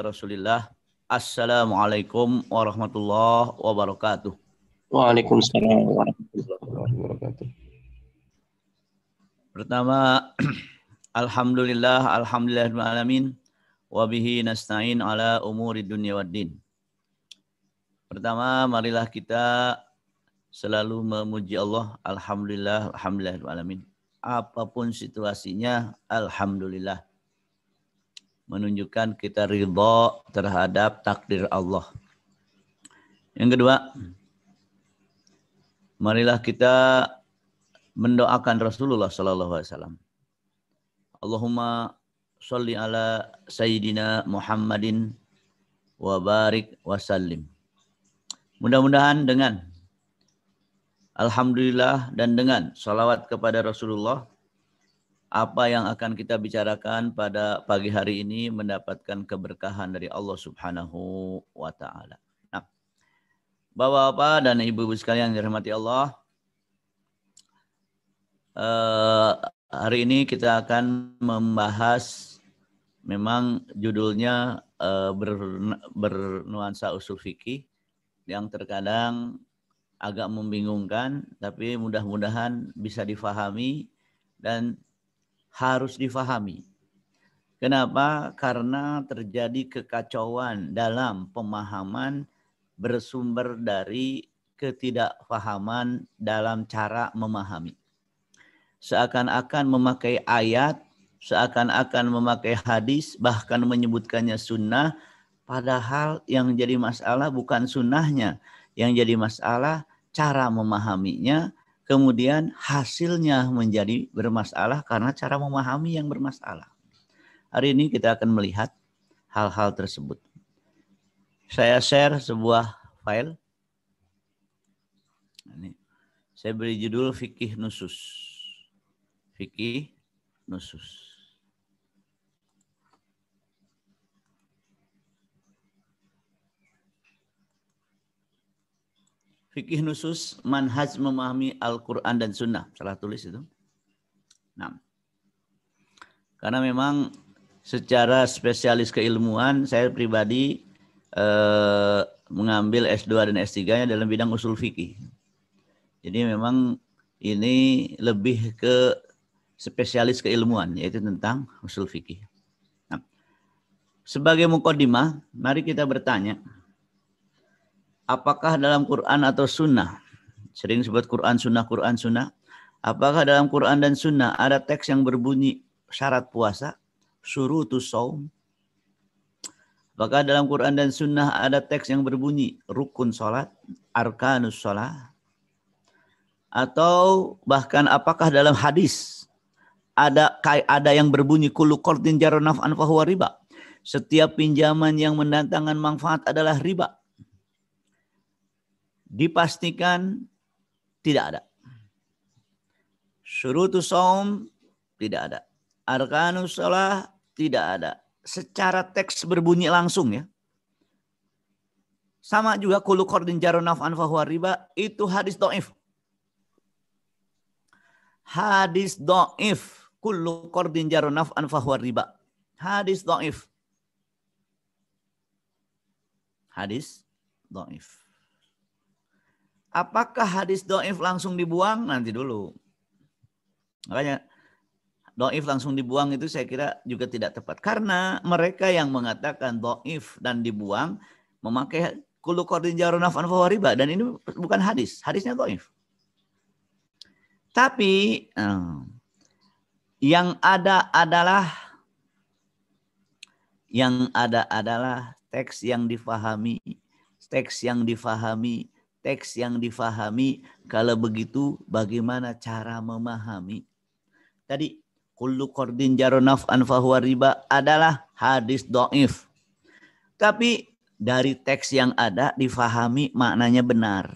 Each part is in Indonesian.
Rasulillah. Assalamualaikum warahmatullahi wabarakatuh. Waalaikumsalam warahmatullahi wabarakatuh. Pertama, alhamdulillahirrahmanirrahim. Wabihi nasta'in ala umuri dunia waddin. Pertama, marilah kita selalu memuji Allah. Alhamdulillahirrahmanirrahim. Apapun situasinya, alhamdulillah. Menunjukkan kita ridha terhadap takdir Allah. Yang kedua, marilah kita mendoakan Rasulullah SAW. Allahumma sholli ala Sayyidina Muhammadin wa barik wa sallim. Mudah-mudahan dengan alhamdulillah dan dengan salawat kepada Rasulullah, apa yang akan kita bicarakan pada pagi hari ini mendapatkan keberkahan dari Allah Subhanahu wa Ta'ala. Nah, Bapak-bapak dan ibu-ibu sekalian yang dirahmati Allah, hari ini kita akan membahas, memang judulnya bernuansa usul fikih yang terkadang agak membingungkan, tapi mudah-mudahan bisa difahami dan harus difahami. Kenapa? Karena terjadi kekacauan dalam pemahaman bersumber dari ketidakfahaman dalam cara memahami. Seakan-akan memakai ayat, seakan-akan memakai hadis, bahkan menyebutkannya sunnah, padahal yang jadi masalah bukan sunnahnya, yang jadi masalah cara memahaminya. Kemudian hasilnya menjadi bermasalah karena cara memahami yang bermasalah. Hari ini kita akan melihat hal-hal tersebut. Saya share sebuah file. Ini. Saya beri judul Fikih Nusus. Fikih Nusus. Fikih Nusus, manhaj memahami Al-Quran dan Sunnah. Salah tulis itu. Nah, karena memang secara spesialis keilmuan, saya pribadi mengambil S2 dan S3-nya dalam bidang usul fikih. Jadi memang ini lebih ke spesialis keilmuan, yaitu tentang usul fikih. Nah, sebagai muqaddimah, mari kita bertanya, apakah dalam Quran atau Sunnah, sering disebut Quran Sunnah, apakah dalam Quran dan Sunnah ada teks yang berbunyi syarat puasa, syurutus shaum? Apakah dalam Quran dan Sunnah ada teks yang berbunyi rukun sholat, arkanus sholat? Atau bahkan apakah dalam hadis ada yang berbunyi kullu qardin jarra naf'an fahuwa riba? Setiap pinjaman yang mendatangkan manfaat adalah riba. Dipastikan tidak ada. Syurutus shaum tidak ada. Arkanus shalah tidak ada. Secara teks berbunyi langsung ya. Sama juga kullu qardin jarra naf'an fahuwa riba, itu hadis dhaif. Hadis dhaif. Kullu qardin jarra naf'an fahuwa riba. Hadis dhaif. Hadis dhaif. Apakah hadis dhaif langsung dibuang? Nanti dulu. Makanya dhaif langsung dibuang itu saya kira juga tidak tepat. Karena mereka yang mengatakan dhaif dan dibuang memakai kullu qardin jarra naf'an fahuwa riba. Dan ini bukan hadis. Hadisnya dhaif. Tapi yang ada adalah teks yang difahami. Teks yang difahami. Kalau begitu bagaimana cara memahami? Tadi kullu qardin jarra naf'an fahuwa riba adalah hadis dhaif. Tapi dari teks yang ada difahami maknanya benar.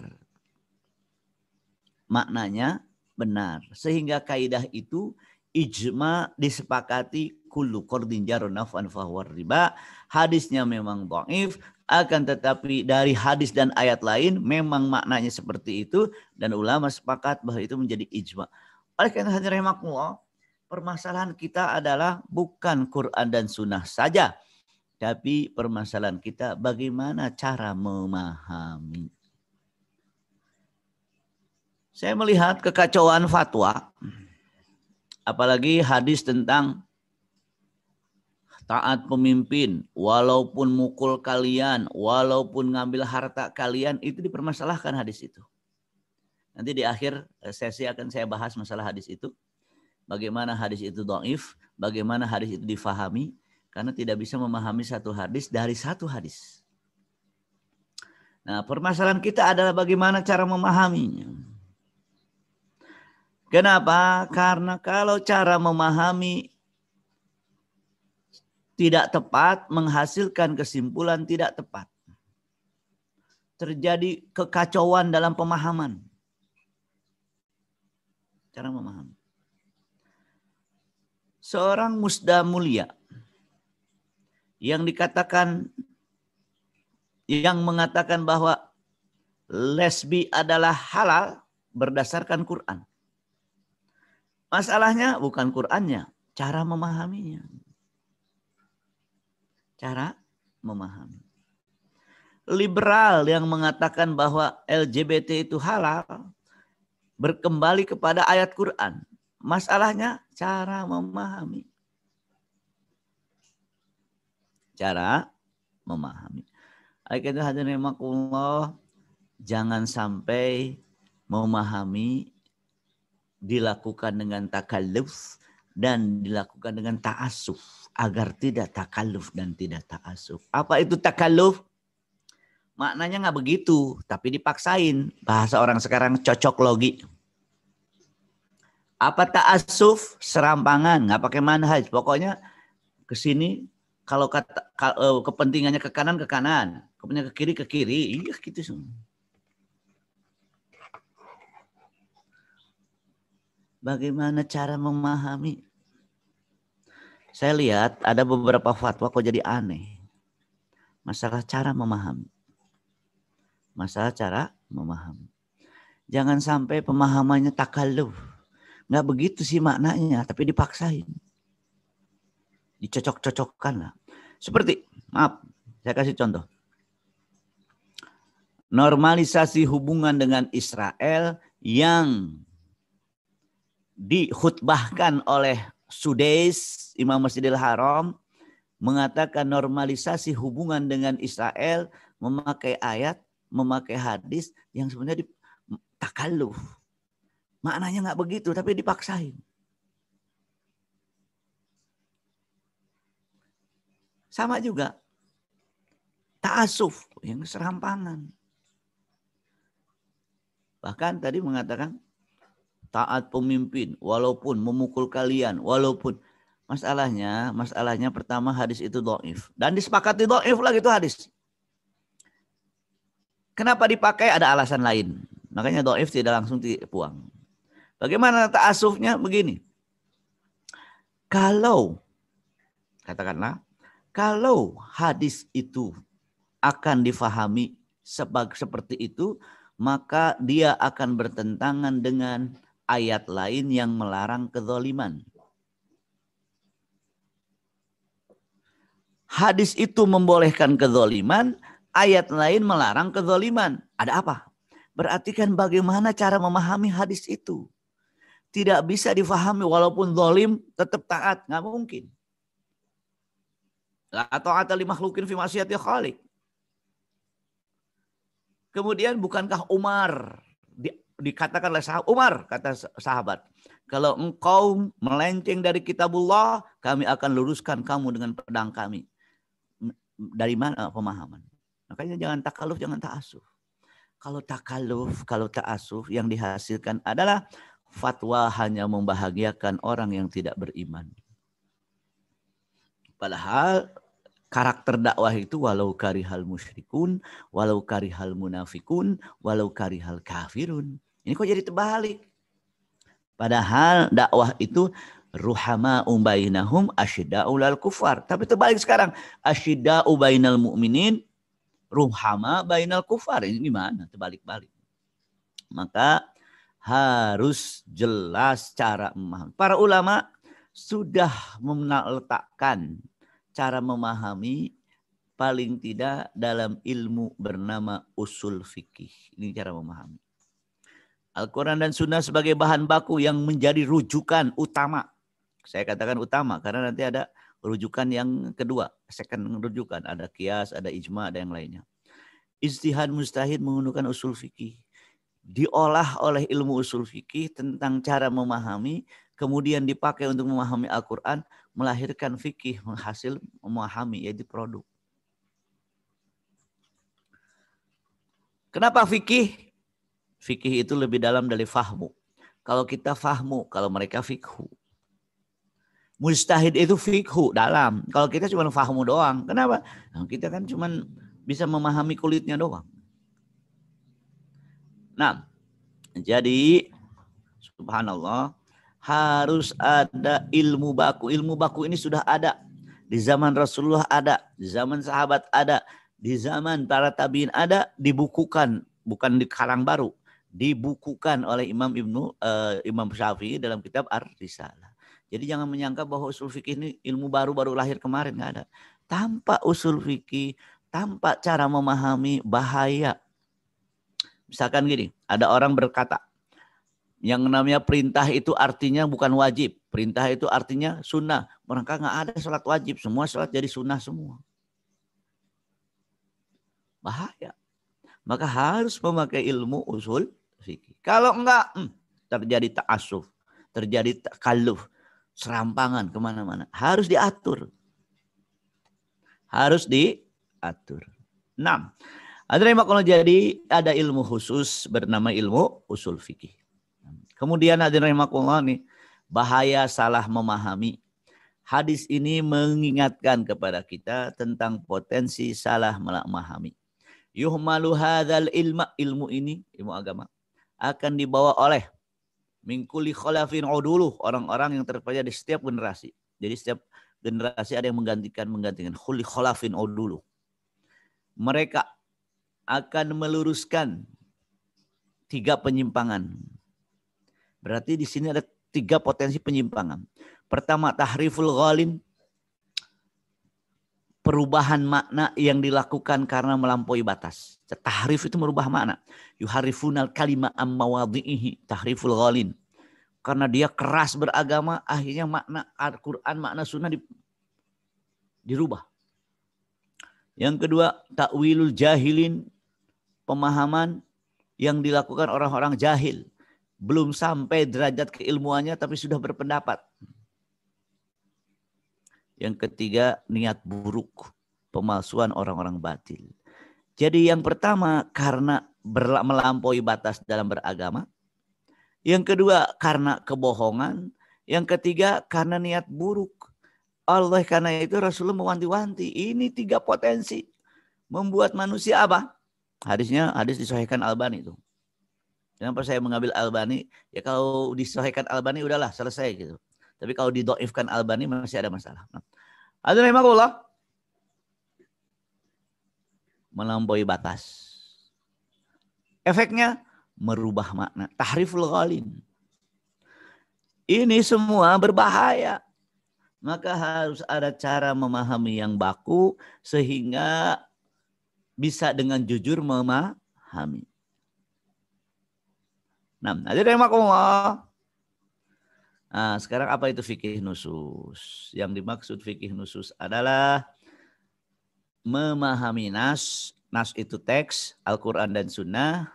Maknanya benar. Sehingga kaidah itu ijma disepakati kullu qardin jarra naf'an fahuwa riba. Hadisnya memang dhaif. Akan tetapi dari hadis dan ayat lain memang maknanya seperti itu. Dan ulama sepakat bahwa itu menjadi ijma. Oleh karena itu, permasalahan kita adalah bukan Quran dan Sunnah saja. Tapi permasalahan kita bagaimana cara memahami. Saya melihat kekacauan fatwa, apalagi hadis tentang taat pemimpin, walaupun mukul kalian, walaupun ngambil harta kalian, itu dipermasalahkan hadis itu. Nanti di akhir sesi akan saya bahas masalah hadis itu. Bagaimana hadis itu dhaif, bagaimana hadis itu difahami, karena tidak bisa memahami satu hadis dari satu hadis. Nah, permasalahan kita adalah bagaimana cara memahaminya. Kenapa? Karena kalau cara memahami tidak tepat, menghasilkan kesimpulan tidak tepat. Terjadi kekacauan dalam pemahaman. Cara memahami. Seorang musda mulia yang mengatakan bahwa lesbi adalah halal berdasarkan Quran. Masalahnya bukan Qurannya, cara memahaminya. Cara memahami. Liberal yang mengatakan bahwa LGBT itu halal berkembali kepada ayat Quran. Masalahnya cara memahami. Cara memahami. Ayat hadirin rahimakumullah, jangan sampai memahami dilakukan dengan takalluf dan dilakukan dengan ta'assuf agar tidak takalluf dan tidak ta'assuf. Apa itu takalluf? Maknanya nggak begitu, tapi dipaksain. Bahasa orang sekarang cocok logi. Apa ta'assuf? Serampangan, nggak pakai manhaj. Pokoknya ke sini kalau kepentingannya ke kanan, kepentingannya ke kiri, iya gitu semua. Bagaimana cara memahami? Saya lihat ada beberapa fatwa kok jadi aneh. Masalah cara memahami. Masalah cara memahami. Jangan sampai pemahamannya takalluf. Nggak begitu sih maknanya, tapi dipaksain. Dicocok-cocokkan lah. Seperti, maaf, saya kasih contoh. Normalisasi hubungan dengan Israel yang dikhutbahkan oleh Sudais, Imam Masjidil Haram, mengatakan normalisasi hubungan dengan Israel memakai ayat, memakai hadis yang sebenarnya takalluf. Maknanya nggak begitu, tapi dipaksain. Sama juga ta'assuf yang serampangan. Bahkan tadi mengatakan taat pemimpin walaupun memukul kalian, walaupun masalahnya pertama hadis itu dhaif dan disepakati dhaif lagi itu hadis. Kenapa dipakai? Ada alasan lain. Makanya dhaif tidak langsung dibuang. Bagaimana ta'assufnya? Begini. Kalau hadis itu akan difahami seperti itu, maka dia akan bertentangan dengan ayat lain yang melarang kezaliman. Hadis itu membolehkan kezaliman, ayat lain melarang kezaliman. Ada apa? Berarti kan bagaimana cara memahami hadis itu? Tidak bisa difahami walaupun zalim tetap taat, nggak mungkin. La ta'ata li makhlukin fi ma'siyati khaliq. Kemudian bukankah Umar dikatakan oleh sahabat, Umar kata sahabat, kalau engkau melenceng dari kitabullah, kami akan luruskan kamu dengan pedang kami. Dari mana pemahaman? Makanya jangan takalluf, jangan ta'assuf. Kalau takalluf, kalau ta'assuf yang dihasilkan adalah fatwa hanya membahagiakan orang yang tidak beriman. Padahal karakter dakwah itu walau karihal musyrikun, walau karihal munafikun, walau karihal kafirun. Ini kok jadi terbalik. Padahal dakwah itu ruhama'u bainahum asyidda'u lal kufar. Tapi terbalik sekarang. Asyidda'u bainal mu'minin, ruhama bainal kufar. Ini gimana? Terbalik-balik. Maka harus jelas cara memahami. Para ulama sudah meletakkan cara memahami paling tidak dalam ilmu bernama usul fikih. Ini cara memahami. Al-Quran dan Sunnah sebagai bahan baku yang menjadi rujukan utama. Saya katakan utama karena nanti ada rujukan yang kedua. Second rujukan. Ada qiyas, ada ijma, ada yang lainnya. Ijtihad mustahid menggunakan usul fikih. Diolah oleh ilmu usul fikih tentang cara memahami. Kemudian dipakai untuk memahami Al-Quran. Melahirkan fikih, menghasil memahami, yaitu produk. Kenapa fikih? Fikih itu lebih dalam dari fahmu. Kalau kita fahmu, kalau mereka fikhu. Mujtahid itu fikhu dalam. Kalau kita cuma fahmu doang. Kenapa? Nah, kita kan cuma bisa memahami kulitnya doang. Nah, jadi subhanallah harus ada ilmu baku. Ilmu baku ini sudah ada. Di zaman Rasulullah ada. Di zaman sahabat ada. Di zaman para tabiin ada. Dibukukan. Bukan di karang baru. Dibukukan oleh Imam Syafi'i dalam kitab Ar-Risalah. Jadi jangan menyangka bahwa usul fikih ini ilmu baru lahir kemarin, nggak ada. Tanpa usul fikih, tanpa cara memahami, bahaya. Misalkan gini, ada orang berkata, yang namanya perintah itu artinya bukan wajib, perintah itu artinya sunnah. Mereka nggak ada sholat wajib, semua sholat jadi sunnah semua. Bahaya. Maka harus memakai ilmu usul fikih. Kalau enggak, terjadi ta'assuf, terjadi takalluf, serampangan kemana-mana. Harus diatur. Harus diatur. 6. Jadi ada ilmu khusus bernama ilmu usul fikih. Kemudian hadirin rahimakumullah nih, bahaya salah memahami. Hadis ini mengingatkan kepada kita tentang potensi salah memahami. Yuhmalu hadzal ilmu ini, ilmu agama, akan dibawa oleh min kulli khalafin uduluh, orang-orang yang terpercaya di setiap generasi. Jadi setiap generasi ada yang menggantikan kulli khalafin uduluh. Mereka akan meluruskan 3 penyimpangan. Berarti di sini ada 3 potensi penyimpangan. Pertama, tahriful ghalin, perubahan makna yang dilakukan karena melampaui batas. Tahrif itu merubah makna. Yuharifunal kalima ammawadhihi, tahriful ghalin. Karena dia keras beragama, akhirnya makna Al-Quran, makna sunnah dirubah. Yang kedua, takwilul jahilin, pemahaman yang dilakukan orang-orang jahil. Belum sampai derajat keilmuannya tapi sudah berpendapat. Yang ketiga, niat buruk, pemalsuan orang-orang batil. Jadi yang pertama karena melampaui batas dalam beragama. Yang kedua karena kebohongan. Yang ketiga karena niat buruk. Allah karena itu Rasulullah mewanti-wanti. Ini 3 potensi. Membuat manusia apa? Hadis disahihkan Albani itu. Kenapa saya mengambil Albani? Ya kalau disahihkan Albani udahlah selesai gitu. Tapi kalau didoifkan Albani masih ada masalah. Alhamdulillah. Melampaui batas. Efeknya merubah makna. Tahriful ghalin. Ini semua berbahaya. Maka harus ada cara memahami yang baku sehingga bisa dengan jujur memahami. Nah, sekarang apa itu fikih nusus? Yang dimaksud fikih nusus adalah memahami nas. Nas itu teks, Al-Quran dan Sunnah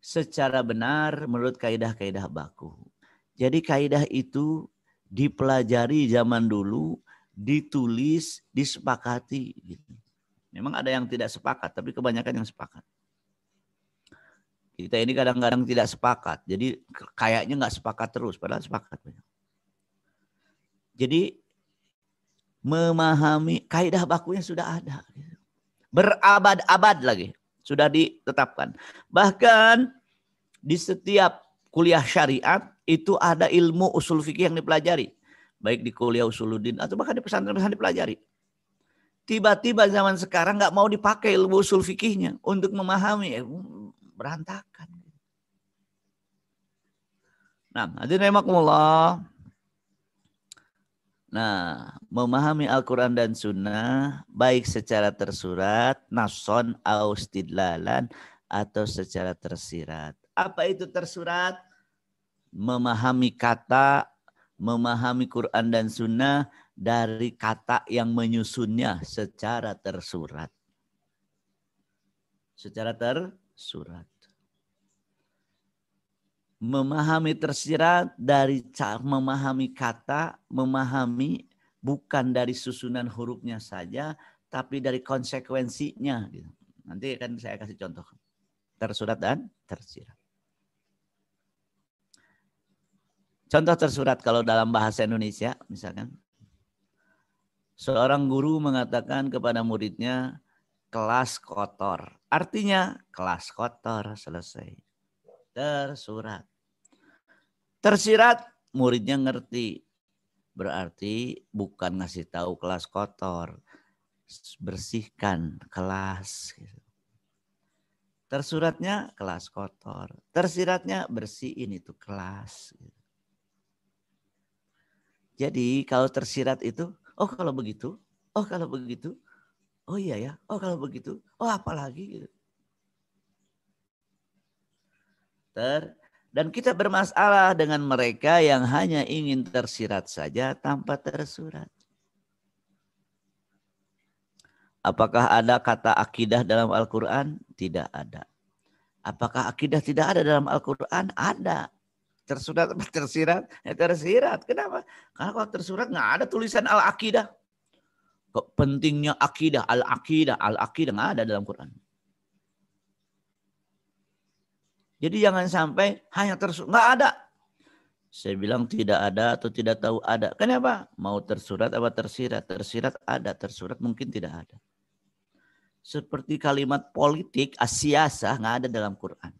secara benar menurut kaidah-kaidah baku. Jadi kaidah itu dipelajari zaman dulu, ditulis, disepakati. Gitu. Memang ada yang tidak sepakat, tapi kebanyakan yang sepakat. Kita ini kadang-kadang tidak sepakat. Jadi kayaknya nggak sepakat terus, padahal sepakat. Jadi memahami kaidah bakunya sudah ada. Berabad-abad lagi sudah ditetapkan. Bahkan di setiap kuliah syariat itu ada ilmu usul fikih yang dipelajari. Baik di kuliah usuluddin atau bahkan di pesantren-pesantren dipelajari. Tiba-tiba zaman sekarang nggak mau dipakai ilmu usul fikihnya untuk memahami. Berantakan. Nah, hadirin rahimakumullah. Nah, memahami Al-Quran dan Sunnah baik secara tersurat, nason, au istidlalan, atau secara tersirat. Apa itu tersurat? Memahami kata, memahami Quran dan Sunnah dari kata yang menyusunnya secara tersurat. Secara tersurat. Memahami tersirat dari memahami kata, memahami bukan dari susunan hurufnya saja, tapi dari konsekuensinya. Nanti akan saya kasih contoh. Tersurat dan tersirat. Contoh tersurat kalau dalam bahasa Indonesia, misalkan. Seorang guru mengatakan kepada muridnya, kelas kotor. Artinya, kelas kotor, selesai. Tersurat. Tersirat, muridnya ngerti. Berarti bukan ngasih tahu kelas kotor, bersihkan kelas. Tersuratnya kelas kotor, tersiratnya bersihin itu kelas. Jadi kalau tersirat itu, oh kalau begitu, oh kalau begitu, oh iya ya, oh kalau begitu, oh apalagi. Dan kita bermasalah dengan mereka yang hanya ingin tersirat saja tanpa tersurat. Apakah ada kata akidah dalam Al-Quran? Tidak ada. Apakah akidah tidak ada dalam Al-Quran? Ada. Tersurat atau tersirat? Ya tersirat. Kenapa? Karena kalau tersurat nggak ada tulisan Al-Aqidah. Kok pentingnya akidah, Al-Aqidah nggak ada dalam Quran. Jadi jangan sampai hanya tersurat. Nggak ada. Saya bilang tidak ada atau tidak tahu ada. Kenapa? Mau tersurat apa tersirat? Tersirat ada, tersurat mungkin tidak ada. Seperti kalimat politik, as-siyasah nggak ada dalam Quran.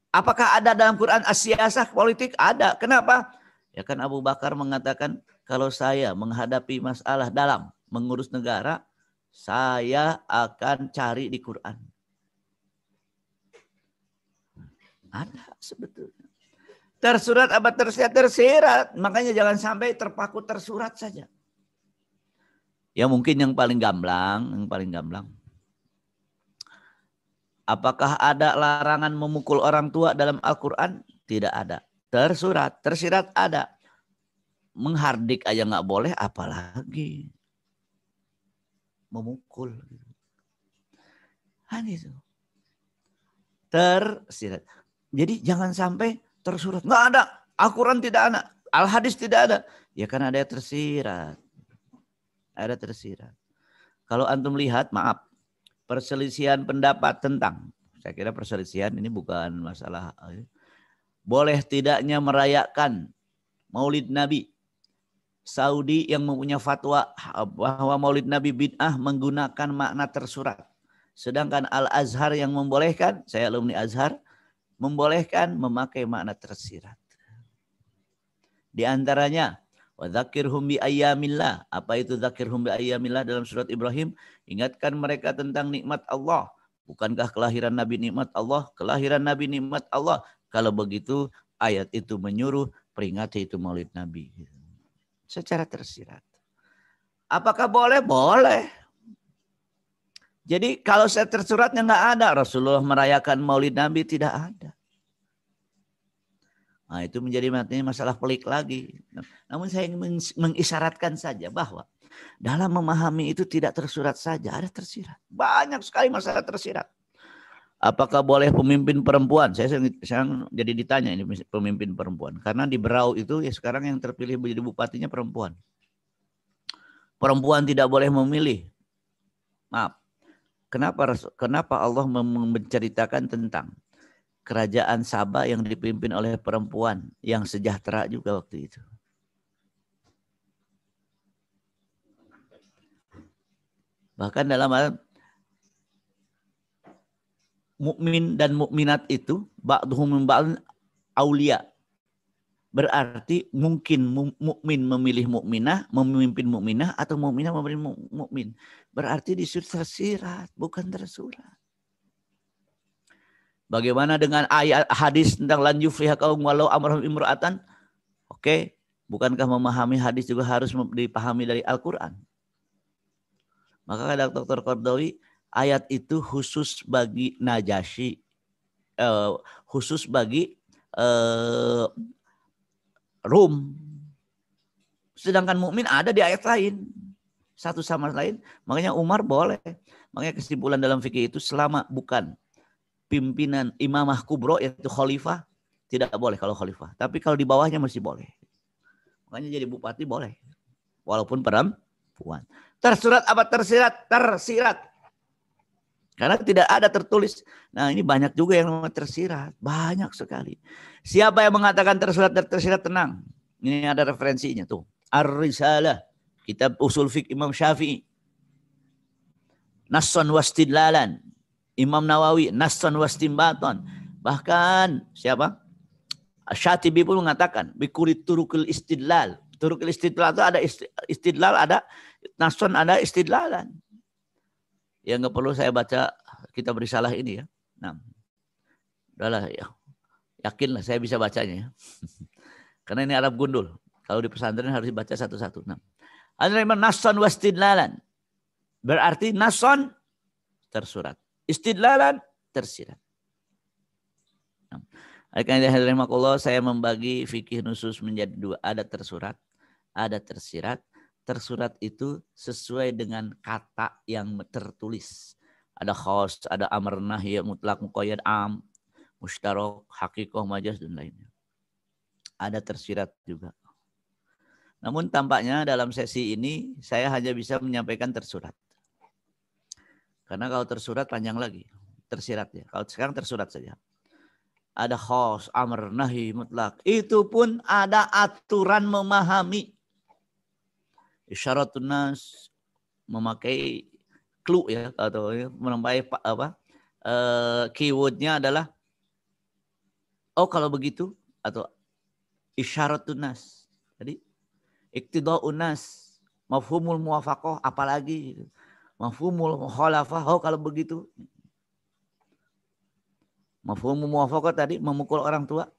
Apakah ada dalam Quran as-siyasah politik? Ada. Kenapa? Ya kan Abu Bakar mengatakan kalau saya menghadapi masalah dalam mengurus negara, saya akan cari di Quran. Ada sebetulnya. Tersurat apa tersirat? Tersirat. Makanya jangan sampai terpaku tersurat saja. Ya mungkin yang paling gamblang. Apakah ada larangan memukul orang tua dalam Al-Quran? Tidak ada. Tersurat, tersirat ada. Menghardik aja nggak boleh, apalagi memukul. Hanya itu. Tersirat. Jadi jangan sampai tersurat. Nggak ada. Al-Quran tidak ada. Al-Hadis tidak ada. Ya kan ada tersirat. Ada tersirat. Kalau antum lihat, maaf. Perselisihan pendapat tentang. Saya kira perselisihan ini bukan masalah. Boleh tidaknya merayakan Maulid Nabi. Saudi yang mempunyai fatwa bahwa Maulid Nabi bid'ah menggunakan makna tersurat. Sedangkan Al-Azhar yang membolehkan, saya alumni Azhar, membolehkan memakai makna tersirat. Di antaranya, wa dzakirhum bi ayyamillah. Apa itu dzakirhum bi ayyamillah dalam surat Ibrahim? Ingatkan mereka tentang nikmat Allah. Bukankah kelahiran Nabi nikmat Allah? Kelahiran Nabi nikmat Allah. Kalau begitu, ayat itu menyuruh peringati itu Maulid Nabi. Secara tersirat. Apakah boleh? Boleh. Jadi kalau saya tersuratnya nggak ada. Rasulullah merayakan Maulid Nabi tidak ada. Nah itu menjadi masalah pelik lagi. Namun saya ingin mengisyaratkan saja bahwa dalam memahami itu tidak tersurat saja. Ada tersirat. Banyak sekali masalah tersirat. Apakah boleh pemimpin perempuan? Saya jadi ditanya ini pemimpin perempuan. Karena di Berau itu ya sekarang yang terpilih menjadi bupatinya perempuan. Perempuan tidak boleh memilih. Maaf. Kenapa Allah menceritakan tentang kerajaan Sabah yang dipimpin oleh perempuan yang sejahtera juga waktu itu? Bahkan dalam mukmin dan mukminat itu ba'dhum min ba'd aulia. Berarti mungkin mukmin memilih mukminah, memimpin mukminah, atau mukminah memilih mukmin. Berarti disuruh tersirat, bukan tersurat. Bagaimana dengan ayat hadis tentang lan yufliha qaum walau amrahum imra'atan? Oke, Bukankah memahami hadis juga harus dipahami dari Al-Quran? Maka kata Dr. Qardawi, ayat itu khusus bagi Najasyi, khusus bagi Rum. Sedangkan mukmin ada di ayat lain. Satu sama lain. Makanya Umar boleh. Makanya kesimpulan dalam fikih itu selama bukan pimpinan imamah kubro yaitu khalifah, tidak boleh kalau khalifah. Tapi kalau di bawahnya masih boleh. Makanya jadi bupati boleh. Walaupun perempuan. Tersurat apa tersirat? Tersirat. Karena tidak ada tertulis. Nah ini banyak juga yang tersirat. Banyak sekali. Siapa yang mengatakan tersurat dan tersirat tenang. Ini ada referensinya tuh. Ar-Risalah. Kitab Usul Fiqh Imam Syafi'i. Nassan wastidlalan. Imam Nawawi. Nassan wastimbaton. Bahkan siapa? Syatibi pun mengatakan. Bikulit turukil istidlal. Turukil istidlal itu ada istidlal, ada nassan, ada istidlalan. Ya nggak perlu saya baca kitab risalah ini ya. Nah, udahlah ya. Yakinlah saya bisa bacanya ya. Karena ini Arab gundul. Kalau di pesantren harus dibaca satu-satu. Nah, nassan wastidlalan. Berarti nassan tersurat. Istidlalan tersirat. Nah, saya membagi fikih nusus menjadi dua. Ada tersurat, ada tersirat. Tersurat itu sesuai dengan kata yang tertulis. Ada khos, ada amr nahi, mutlak, muqayyad, am, musytarak, hakikoh, majaz, dan lainnya. Ada tersirat juga. Namun tampaknya dalam sesi ini saya hanya bisa menyampaikan tersurat. Karena kalau tersurat panjang lagi. Tersirat ya. Kalau sekarang tersurat saja. Ada khos, amr, nahi, mutlak. Itu pun ada aturan memahami. Isyaratun nas, memakai clue ya, atau memakai apa? Keywordnya adalah oh kalau begitu, atau isyaratun nas. Jadi iktida'un nas, mafhumul muwafaqah, apalagi mafhumul mukhalafah. Oh kalau begitu. Mafhumul muwafaqah tadi memukul orang tua.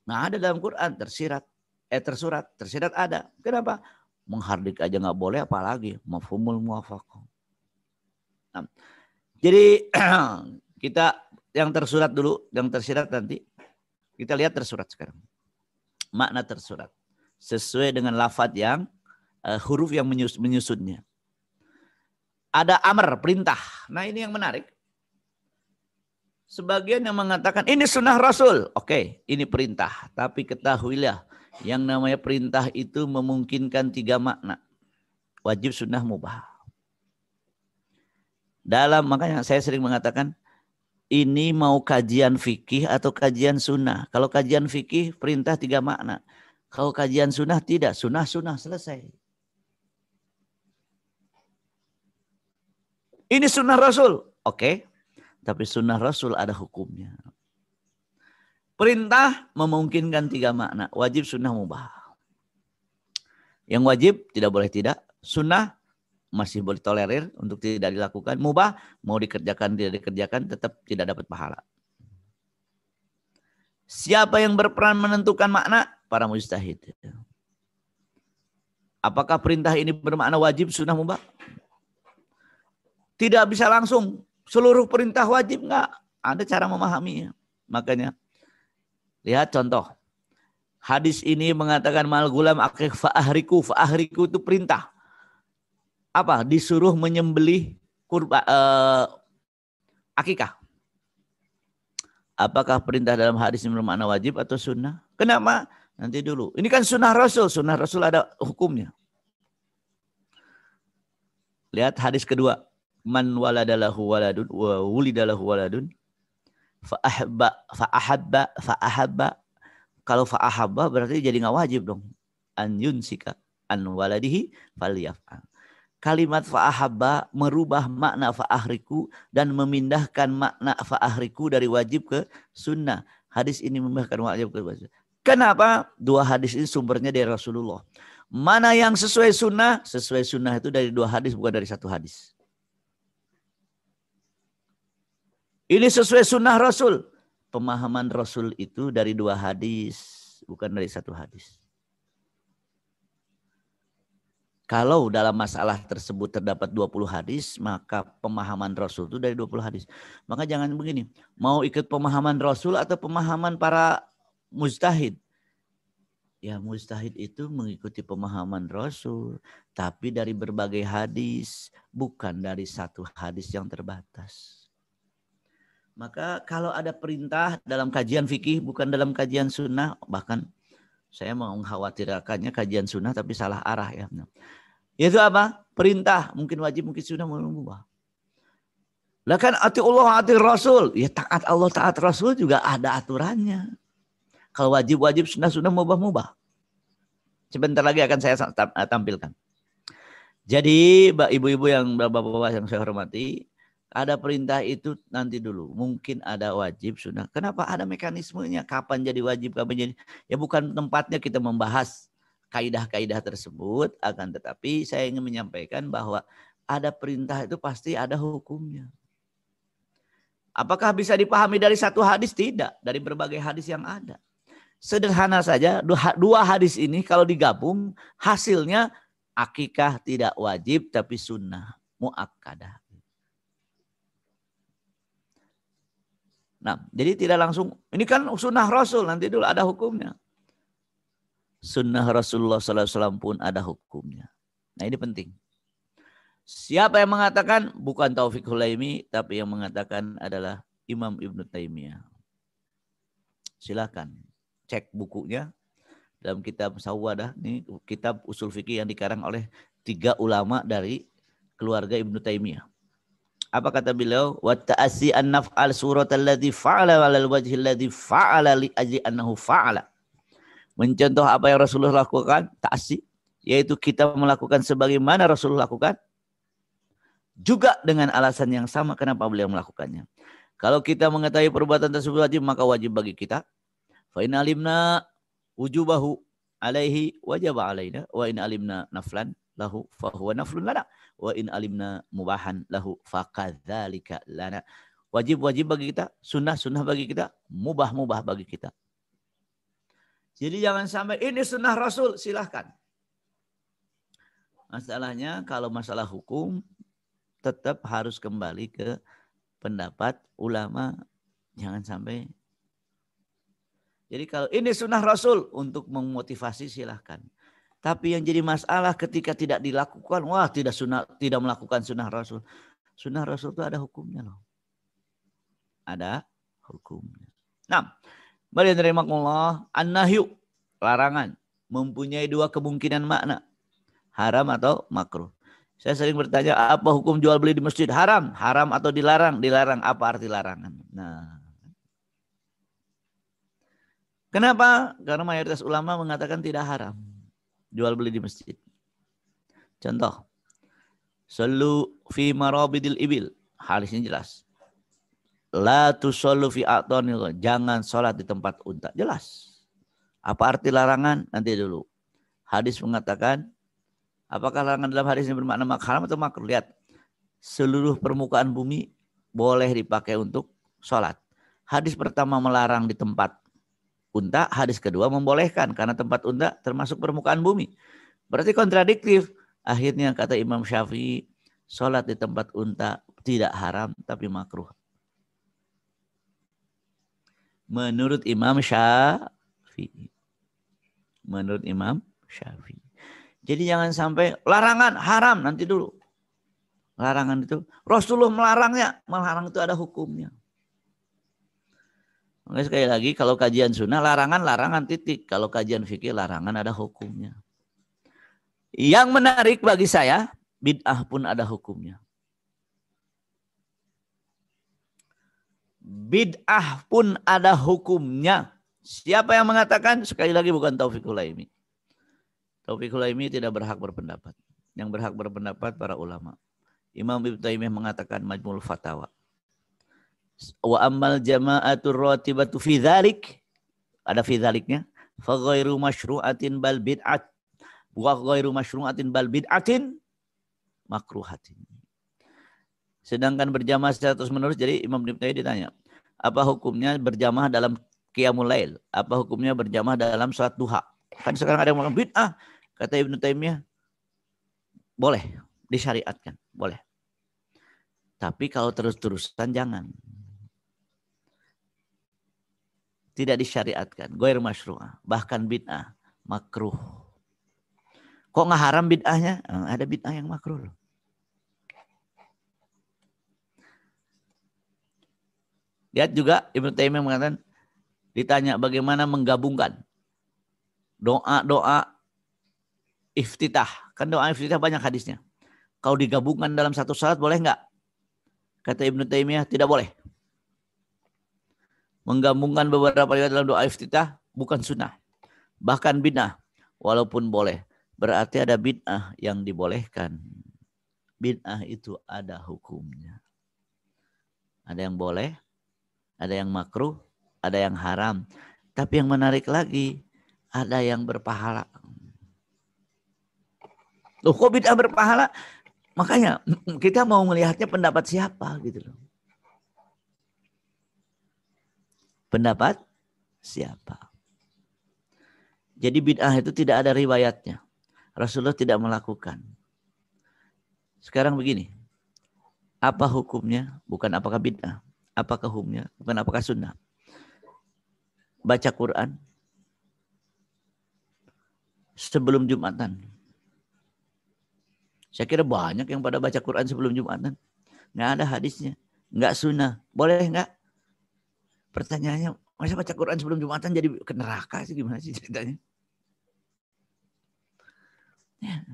Nah ada dalam Quran tersirat. Tersirat ada. Kenapa? Menghardik aja nggak boleh, apalagi mafhumul muwafaqah. Nah, jadi kita yang tersurat dulu, yang tersirat nanti. Kita lihat tersurat sekarang. Makna tersurat. Sesuai dengan lafaz yang huruf yang menyusunnya. Ada amr, perintah. Nah ini yang menarik. Sebagian yang mengatakan ini sunnah Rasul. Oke, ini perintah. Tapi ketahuilah. Yang namanya perintah itu memungkinkan 3 makna. Wajib, sunnah, mubah. Makanya saya sering mengatakan, ini mau kajian fikih atau kajian sunnah. Kalau kajian fikih, perintah 3 makna. Kalau kajian sunnah tidak. Sunnah, selesai. Ini sunnah Rasul. Oke. Tapi sunnah Rasul ada hukumnya. Perintah memungkinkan 3 makna. Wajib, sunnah, mubah. Yang wajib tidak boleh tidak. Sunnah masih boleh tolerir untuk tidak dilakukan. Mubah mau dikerjakan tidak dikerjakan tetap tidak dapat pahala. Siapa yang berperan menentukan makna? Para mujtahid. Apakah perintah ini bermakna wajib, sunnah, mubah? Tidak bisa langsung. Seluruh perintah wajib enggak. Ada cara memahaminya. Makanya lihat contoh. Hadis ini mengatakan mal gulam akik fa'ahriku. Fa'ahriku itu perintah. Apa? Disuruh menyembelih akikah. Apakah perintah dalam hadis ini bermakna wajib atau sunnah? Kenapa? Nanti dulu. Ini kan sunnah Rasul. Sunnah Rasul ada hukumnya. Lihat hadis kedua. Man waladalahu waladun wa wulidalahu waladun fa'ahabba. Kalau fa'ahabba berarti jadi nggak wajib dong. An yunsika an waladihi falyaf'al. Kalimat fa'ahabba merubah makna fa'ahriku dan memindahkan makna fa'ahriku dari wajib ke sunnah. Hadis ini memindahkan wajib ke sunnah. Kenapa? 2 hadis ini sumbernya dari Rasulullah. Mana yang sesuai sunnah? Sesuai sunnah itu dari 2 hadis, bukan dari 1 hadis. Ini sesuai sunnah Rasul. Pemahaman Rasul itu dari 2 hadis, bukan dari 1 hadis. Kalau dalam masalah tersebut terdapat 20 hadis, maka pemahaman Rasul itu dari 20 hadis. Maka jangan begini, mau ikut pemahaman Rasul atau pemahaman para mujtahid. Ya mujtahid itu mengikuti pemahaman Rasul, tapi dari berbagai hadis, bukan dari satu hadis yang terbatas. Maka kalau ada perintah dalam kajian fikih, bukan dalam kajian sunnah, bahkan saya mau mengkhawatirkannya kajian sunnah tapi salah arah ya. Itu apa? Perintah, mungkin wajib, mungkin sunnah, mungkin mubah. Lah kan ati Allah, ati Rasul. Ya taat Allah, taat Rasul juga ada aturannya. Kalau wajib, sunnah, mubah. Sebentar lagi akan saya tampilkan. Jadi ibu-ibu yang bapak-bapak yang saya hormati, ada perintah itu nanti dulu. Mungkin ada wajib, sunnah. Kenapa ada mekanismenya? Kapan jadi wajib, kapan jadi... Ya bukan tempatnya kita membahas kaidah-kaidah tersebut. Akan tetapi saya ingin menyampaikan bahwa ada perintah itu pasti ada hukumnya. Apakah bisa dipahami dari satu hadis? Tidak. Dari berbagai hadis yang ada. Sederhana saja, dua hadis ini kalau digabung hasilnya akikah tidak wajib tapi sunnah muakkadah. Nah, jadi tidak langsung, ini kan sunnah Rasul, nanti dulu ada hukumnya. Sunnah Rasulullah SAW pun ada hukumnya. Nah ini penting. Siapa yang mengatakan? Bukan Taufik Hulaimi, tapi yang mengatakan adalah Imam Ibnu Taimiyah. Silakan cek bukunya dalam kitab Sawwadah, ini kitab usul fikih yang dikarang oleh 3 ulama dari keluarga Ibnu Taimiyah. Apa kata beliau? Wa ta'assi an naf'al surat alladhi fa'ala walal wajhi alladhi fa'ala li ajli annahu fa'ala. Mencontoh apa yang Rasulullah lakukan, ta'assi, yaitu kita melakukan sebagaimana Rasulullah lakukan, juga dengan alasan yang sama kenapa beliau melakukannya. Kalau kita mengetahui perbuatan tersebut wajib, maka wajib bagi kita. Fa in alimna wujubahu alaihi wajaba alaina wa in alimna naflan lahu fa huwa naflun lana wa in alimna mubahan lahu fakadzalika lana. Wajib bagi kita, sunnah bagi kita, mubah bagi kita. Jadi jangan sampai ini sunnah Rasul, silahkan. Masalahnya kalau masalah hukum tetap harus kembali ke pendapat ulama, jangan sampai. Jadi kalau ini sunnah Rasul untuk memotivasi silahkan. Tapi yang jadi masalah ketika tidak dilakukan, wah tidak melakukan sunnah Rasul. Sunnah Rasul itu ada hukumnya loh. Ada hukumnya. Nah, mari terimakumullah, an-nahyu, larangan, mempunyai 2 kemungkinan makna. Haram atau makruh. Saya sering bertanya, apa hukum jual beli di masjid? Haram. Haram atau dilarang? Dilarang. Apa arti larangan? Nah, kenapa? Karena mayoritas ulama mengatakan tidak haram jual beli di masjid. Contoh, sallu fi marabidil ibil. Hadisnya jelas. La tusallu fi a'tanil. Jangan sholat di tempat unta. Jelas. Apa arti larangan? Nanti dulu. Hadis mengatakan, apakah larangan dalam hadis ini bermakna haram atau makruh? Lihat. Seluruh permukaan bumi boleh dipakai untuk sholat. Hadis pertama melarang di tempat unta, hadis kedua membolehkan karena tempat unta termasuk permukaan bumi. Berarti kontradiktif. Akhirnya kata Imam Syafi'i, sholat di tempat unta tidak haram tapi makruh. Menurut Imam Syafi'i. Menurut Imam Syafi'i. Jadi jangan sampai larangan haram, nanti dulu. Larangan itu Rasulullah melarangnya, melarang itu ada hukumnya. Oke, sekali lagi, kalau kajian sunnah larangan titik. Kalau kajian fikih larangan ada hukumnya. Yang menarik bagi saya, bid'ah pun ada hukumnya. Bid'ah pun ada hukumnya. Siapa yang mengatakan? Sekali lagi bukan Taufik Hulaimi. Taufik Hulaimi tidak berhak berpendapat. Yang berhak berpendapat para ulama. Imam Ibnu Taimiyah mengatakan Majmu'ul Fatawa. Wa ammal jama'atur ratibatu fi dzalik, ada fi dzaliknya, fa ghairu masyru'atin bal bid'at wa ghairu masyru'atin bal bid'atin makruhatin. Sedangkan berjamaah secara terus menerus, jadi Imam Ibnu Taimiyah ditanya, apa hukumnya berjamaah dalam qiyamul lail? Apa hukumnya berjamaah dalam salat duha? Kan sekarang ada yang mengatakan bid'ah, kata Ibnu Taimiyah. boleh disyariatkan, boleh. Tapi kalau terus-terusan jangan. Tidak disyariatkan, ghair masyru'ah, bahkan bid'ah, makruh. Kok nggak haram bid'ahnya? Ada bid'ah yang makruh loh. Lihat juga Ibnu Taimiyah mengatakan, ditanya bagaimana menggabungkan doa-doa iftitah. Kan doa iftitah banyak hadisnya. Kalau digabungkan dalam satu salat boleh nggak? Kata Ibnu Taimiyah tidak boleh. Menggabungkan beberapa riwayat dalam doa iftitah bukan sunnah. Bahkan bid'ah. Walaupun boleh. Berarti ada bid'ah yang dibolehkan. Bid'ah itu ada hukumnya. Ada yang boleh, ada yang makruh, ada yang haram. Tapi yang menarik lagi, ada yang berpahala. Loh, kok bid'ah berpahala? Makanya kita mau melihatnya pendapat siapa gitu loh. Pendapat siapa? Jadi bid'ah itu tidak ada riwayatnya. Rasulullah tidak melakukan. Sekarang begini. Apa hukumnya? Bukan apakah bid'ah. Apakah hukumnya? Bukan apakah sunnah. Baca Quran sebelum Jumatan. Saya kira banyak yang pada baca Quran sebelum Jumatan. Nggak ada hadisnya. Nggak sunnah. Boleh nggak? Pertanyaannya, masa baca Quran sebelum Jumatan jadi ke neraka sih, gimana sih ceritanya? Ya.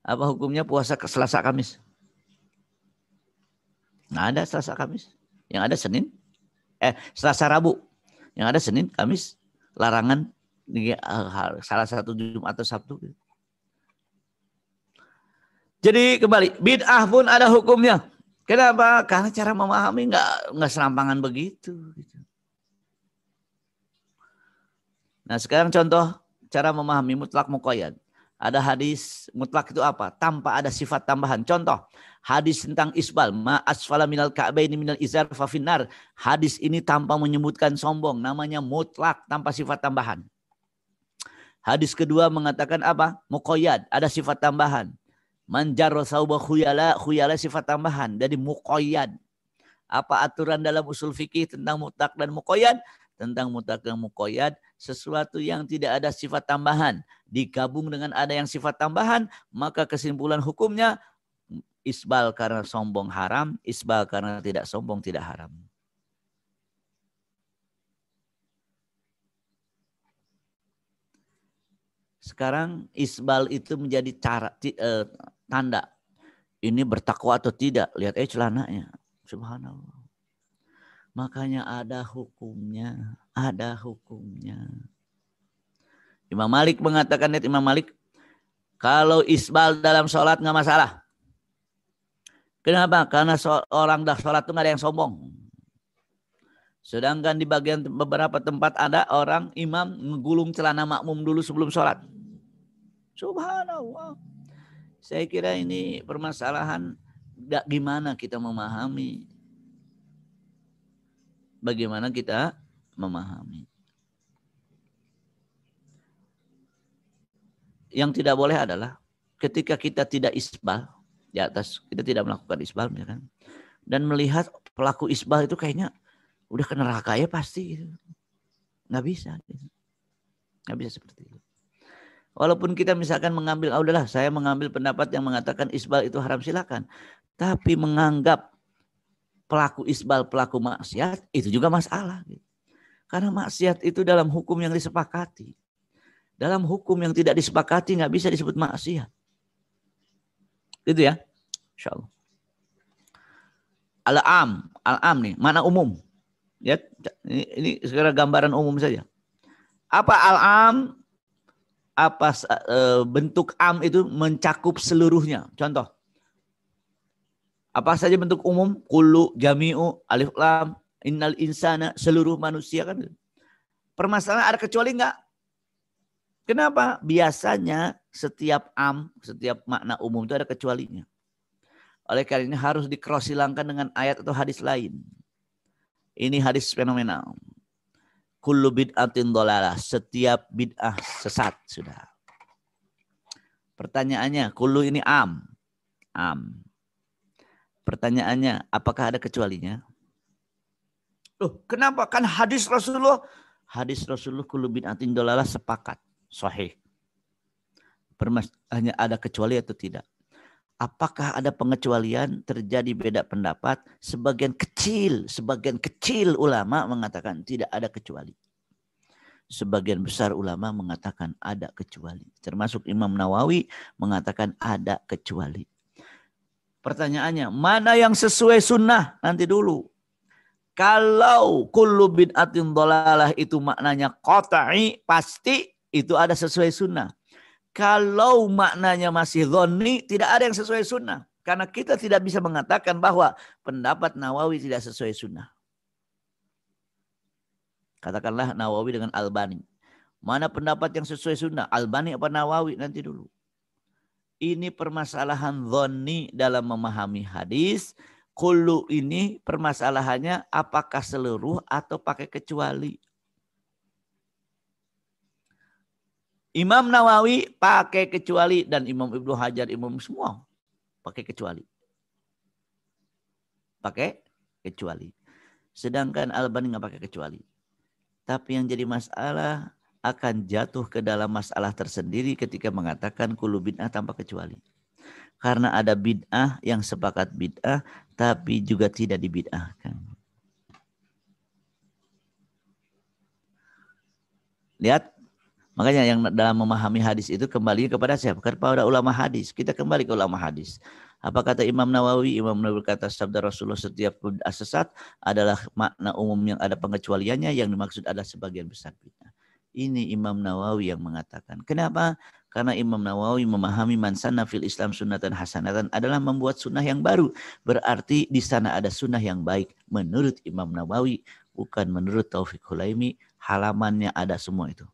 Apa hukumnya puasa ke Selasa Kamis? Nggak ada Selasa Kamis. Yang ada Senin. Selasa Rabu. Yang ada Senin, Kamis. Larangan di salah satu Jumat atau Sabtu. Jadi kembali, bid'ah pun ada hukumnya. Kenapa? Karena cara memahami nggak serampangan begitu. Nah sekarang contoh cara memahami mutlak muqayyad. Ada hadis mutlak itu apa? Tanpa ada sifat tambahan. Contoh, hadis tentang isbal. Ma asfala minal ka'baini minal izar fa finnar. Hadis ini tanpa menyebutkan sombong. Namanya mutlak tanpa sifat tambahan. Hadis kedua mengatakan apa? Muqayyad. Ada sifat tambahan. Man jarra thawba khuyala. Khuyala sifat tambahan. Jadi muqayyad. Apa aturan dalam usul fikih tentang mutlak dan muqayyad? Tentang mutlak dan muqayyad, sesuatu yang tidak ada sifat tambahan digabung dengan ada yang sifat tambahan, maka kesimpulan hukumnya isbal karena sombong haram, isbal karena tidak sombong tidak haram. Sekarang isbal itu menjadi tanda ini bertakwa atau tidak. Lihat celananya. Subhanallah. Makanya ada hukumnya, ada hukumnya. Imam Malik mengatakan, Imam Malik, kalau isbal dalam sholat nggak masalah. Kenapa? Karena orang dah sholat itu nggak ada yang sombong. Sedangkan di bagian beberapa tempat ada orang imam ngegulung celana makmum dulu sebelum sholat. Subhanallah. Saya kira ini permasalahan gimana kita memahami. Bagaimana kita memahami. Yang tidak boleh adalah ketika kita tidak isbal di atas, kita tidak melakukan isbal, ya kan? Dan melihat pelaku isbal itu kayaknya udah ke neraka ya pasti. Gitu. Nggak bisa. Gitu. Nggak bisa seperti itu. Walaupun kita misalkan mengambil, udahlah saya mengambil pendapat yang mengatakan isbal itu haram, silakan. Tapi menganggap pelaku isbal, pelaku maksiat, itu juga masalah. Gitu. Karena maksiat itu dalam hukum yang disepakati. Dalam hukum yang tidak disepakati nggak bisa disebut maksiat. Gitu ya. Insyaallah. Al-am nih, mana umum? Ya, ini sekarang gambaran umum saja. Apa al-am? Apa bentuk am itu mencakup seluruhnya? Contoh. Apa saja bentuk umum? Kullu, jami'u, alif lam, innal insana, seluruh manusia kan. Permasalahan ada kecuali enggak? Kenapa? Biasanya setiap setiap makna umum itu ada kecualinya. Oleh karena ini harus dikrosilangkan dengan ayat atau hadis lain. Ini hadis fenomenal. Kullu bid'atin dhalalah. Setiap bid'ah sesat sudah. Pertanyaannya, kullu ini am. Pertanyaannya, apakah ada kecualinya? Loh, kenapa? Kan hadis Rasulullah kullu bid'atin dalalah sepakat. Sahih. Hanya ada kecuali atau tidak? Apakah ada pengecualian? Terjadi beda pendapat. Sebagian kecil ulama mengatakan tidak ada kecuali. Sebagian besar ulama mengatakan ada kecuali. Termasuk Imam Nawawi mengatakan ada kecuali. Pertanyaannya, mana yang sesuai sunnah? Nanti dulu. Kalau kullu bid'atin dhalalah itu maknanya qat'i, pasti itu ada sesuai sunnah. Kalau maknanya masih dhonni, tidak ada yang sesuai sunnah. Karena kita tidak bisa mengatakan bahwa pendapat Nawawi tidak sesuai sunnah. Katakanlah Nawawi dengan Albani. Mana pendapat yang sesuai sunnah? Albani apa Nawawi? Nanti dulu. Ini permasalahan dhonni dalam memahami hadis. Kullu ini permasalahannya apakah seluruh atau pakai kecuali. Imam Nawawi pakai kecuali dan Imam Ibnu Hajar, Imam semua pakai kecuali. Pakai kecuali. Sedangkan Albani nggak pakai kecuali. Tapi yang jadi masalah akan jatuh ke dalam masalah tersendiri ketika mengatakan kullu bid'ah tanpa kecuali. Karena ada bid'ah yang sepakat bid'ah tapi juga tidak dibid'ahkan. Lihat, makanya yang dalam memahami hadis itu kembali kepada siapa? Kepada ulama hadis. Kita kembali ke ulama hadis. Apa kata Imam Nawawi? Imam Nawawi berkata sabda Rasulullah setiap bid'ah sesat adalah makna umum yang ada pengecualiannya, yang dimaksud adalah sebagian besar bid'ah. Ini Imam Nawawi yang mengatakan. Kenapa? Karena Imam Nawawi memahami man sanna fil Islam sunnatan hasanatan adalah membuat sunnah yang baru. Berarti di sana ada sunnah yang baik menurut Imam Nawawi, bukan menurut Taufik Hulaimi. Halamannya ada semua itu.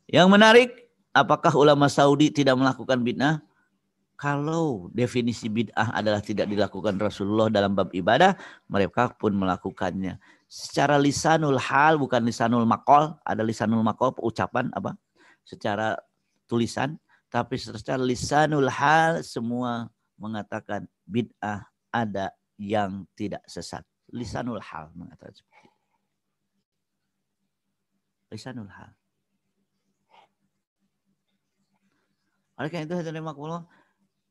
Yang menarik, apakah ulama Saudi tidak melakukan bid'ah? Kalau definisi bid'ah adalah tidak dilakukan Rasulullah dalam bab ibadah, mereka pun melakukannya. Secara lisanul hal, bukan lisanul maqal. Ada lisanul maqal, ucapan apa? Secara tulisan. Tapi secara lisanul hal, semua mengatakan bid'ah ada yang tidak sesat. Lisanul hal mengatakan seperti itu. Lisanul hal. Oleh karena itu,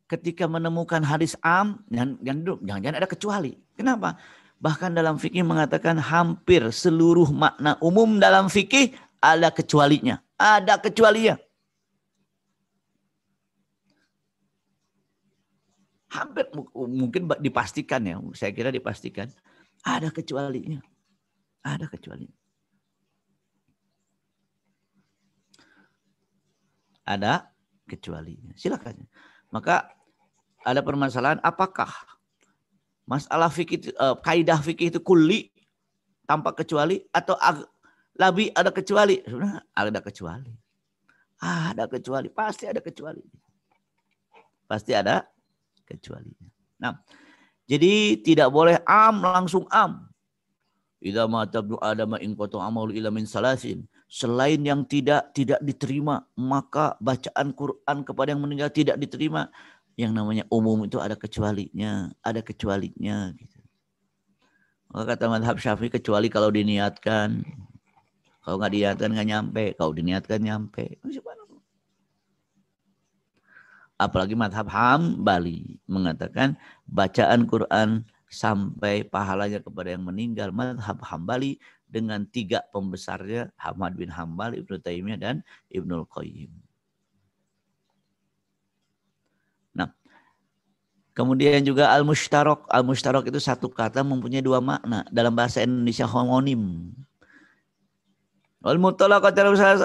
ketika menemukan hadis am, jangan ada kecuali. Kenapa? Bahkan dalam fikih mengatakan hampir seluruh makna umum dalam fikih ada kecualinya. Ada kecualinya. Hampir mungkin dipastikan ya. Saya kira dipastikan. Ada kecualinya. Ada kecualinya. Ada kecualinya. Silakan. Maka ada permasalahan apakah masalah fikih kaidah fikih itu kulli tanpa kecuali atau lebih ada kecuali? Sebenarnya ada kecuali. Ada kecuali, pasti ada kecuali. Pasti ada kecualinya. Nah, jadi tidak boleh am langsung am. Idza mata ibnu Adam in qata amalu ila min salasin. Selain yang tidak diterima, maka bacaan Quran kepada yang meninggal tidak diterima. Yang namanya umum itu ada kecualinya, gitu. Maka kata mazhab Syafi'i kecuali kalau diniatkan. Kalau nggak diniatkan nggak nyampe, kalau diniatkan nyampe. Apalagi mazhab Hambali mengatakan bacaan Quran sampai pahalanya kepada yang meninggal. Mazhab Hambali dengan 3 pembesarnya, Ahmad bin Hambal, Ibnu Taimiyah, dan Ibnul Qayyim. Nah, kemudian juga al-mushtarak. Al-mushtarak itu satu kata mempunyai 2 makna. Dalam bahasa Indonesia homonim. Al-mutlaq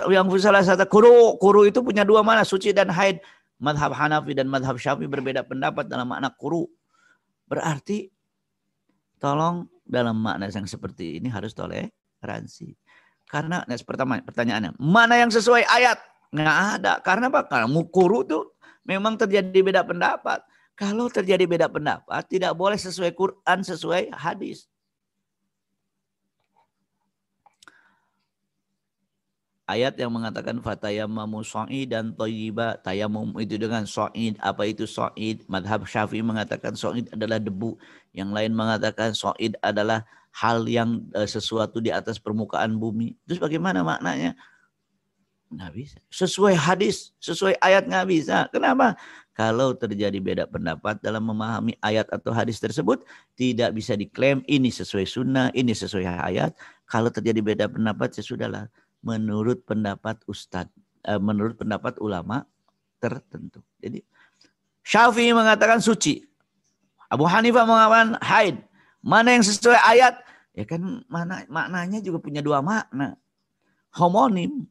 yang salah satu kuru itu punya 2 makna, suci dan haid. Madhab Hanafi dan madhab Syafi'i berbeda pendapat dalam makna kuru. Berarti tolong dalam makna yang seperti ini harus toleransi. Karena pertama pertanyaannya, mana yang sesuai ayat? Nggak ada. Karena apa? Karena kuru itu memang terjadi beda pendapat. Kalau terjadi beda pendapat, tidak boleh sesuai Quran, sesuai hadis. ayat yang mengatakan fatayammamu sha'idan thayyiba, tayamum itu dengan sha'id. Apa itu sha'id? Madhab Syafi'i mengatakan sha'id adalah debu. Yang lain mengatakan sha'id adalah hal yang sesuatu di atas permukaan bumi. Terus bagaimana maknanya? Nggak bisa. Sesuai hadis, sesuai ayat nggak bisa. Kenapa? Kalau terjadi beda pendapat dalam memahami ayat atau hadis tersebut, tidak bisa diklaim ini sesuai sunnah, ini sesuai ayat. Kalau terjadi beda pendapat, ya sudahlah. Menurut pendapat ustadz, menurut pendapat ulama tertentu. Jadi Syafi'i mengatakan suci, Abu Hanifah mengatakan haid. Mana yang sesuai ayat? Ya kan maknanya juga punya dua makna. Homonim.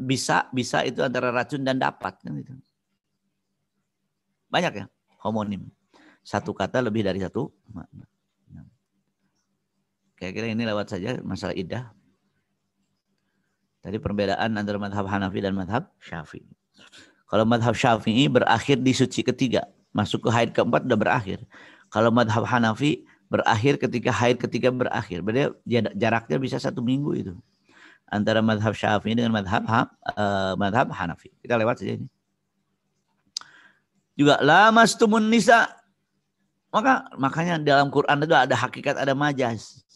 Bisa itu antara racun dan dapat kan itu. Banyak ya homonim. Satu kata lebih dari satu makna. Kira-kira ini lewat saja masalah iddah. Tadi perbedaan antara madhab Hanafi dan madhab Syafi'i. Kalau madhab Syafi'i berakhir di suci ketiga. Masuk ke haid keempat udah berakhir. Kalau madhab Hanafi berakhir ketika haid ketiga berakhir. Berarti jaraknya bisa 1 minggu itu. Antara madhab Syafi'i dengan madhab Hanafi. Kita lewat saja ini. Juga lamastumun nisa. Makanya dalam Quran itu ada hakikat, ada majaz.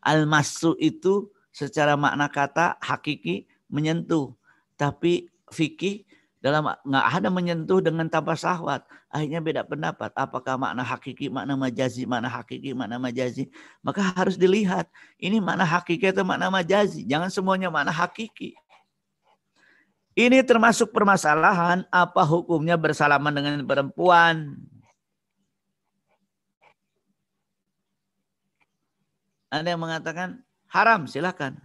Al-masu itu secara makna kata hakiki menyentuh, tapi fikih dalam nggak ada menyentuh dengan tanpa syahwat. Akhirnya beda pendapat. Apakah makna hakiki, makna majazi, makna hakiki, makna majazi? Maka harus dilihat ini makna hakiki atau makna majazi. Jangan semuanya makna hakiki. Ini termasuk permasalahan apa hukumnya bersalaman dengan perempuan. Ada yang mengatakan haram, silakan.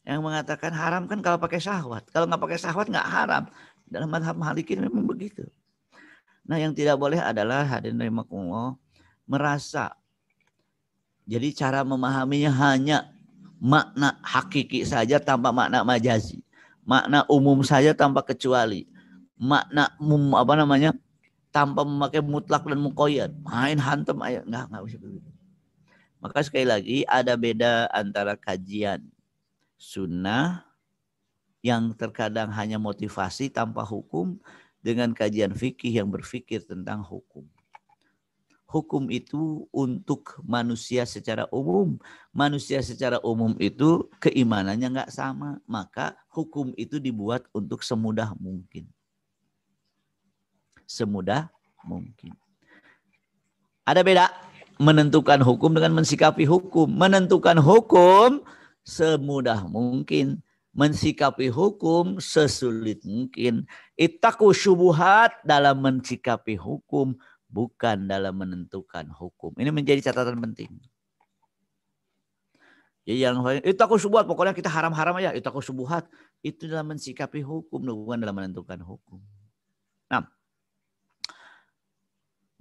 Yang mengatakan haram kan kalau pakai syahwat. Kalau nggak pakai syahwat nggak haram. Dalam madhab Maliki memang begitu. Nah yang tidak boleh adalah hadirin rahimakumullah merasa. Jadi cara memahaminya hanya makna hakiki saja tanpa makna majazi. Makna umum saja tanpa kecuali. Makna tanpa memakai mutlak dan muqayyad. Main hantem ayat nggak bisa begitu. Maka sekali lagi ada beda antara kajian sunnah yang terkadang hanya motivasi tanpa hukum dengan kajian fikih yang berpikir tentang hukum. Hukum itu untuk manusia secara umum. Manusia secara umum itu keimanannya nggak sama. Maka hukum itu dibuat untuk semudah mungkin. Semudah mungkin. Ada beda menentukan hukum dengan mensikapi hukum. Menentukan hukum semudah mungkin. Mensikapi hukum sesulit mungkin. Ittaqu syubuhat dalam mensikapi hukum. Bukan dalam menentukan hukum. Ini menjadi catatan penting. Jadi yang ittaqu syubuhat. Pokoknya kita haram-haram aja. Ittaqu syubuhat. Itu dalam mensikapi hukum. Bukan dalam menentukan hukum. Nah.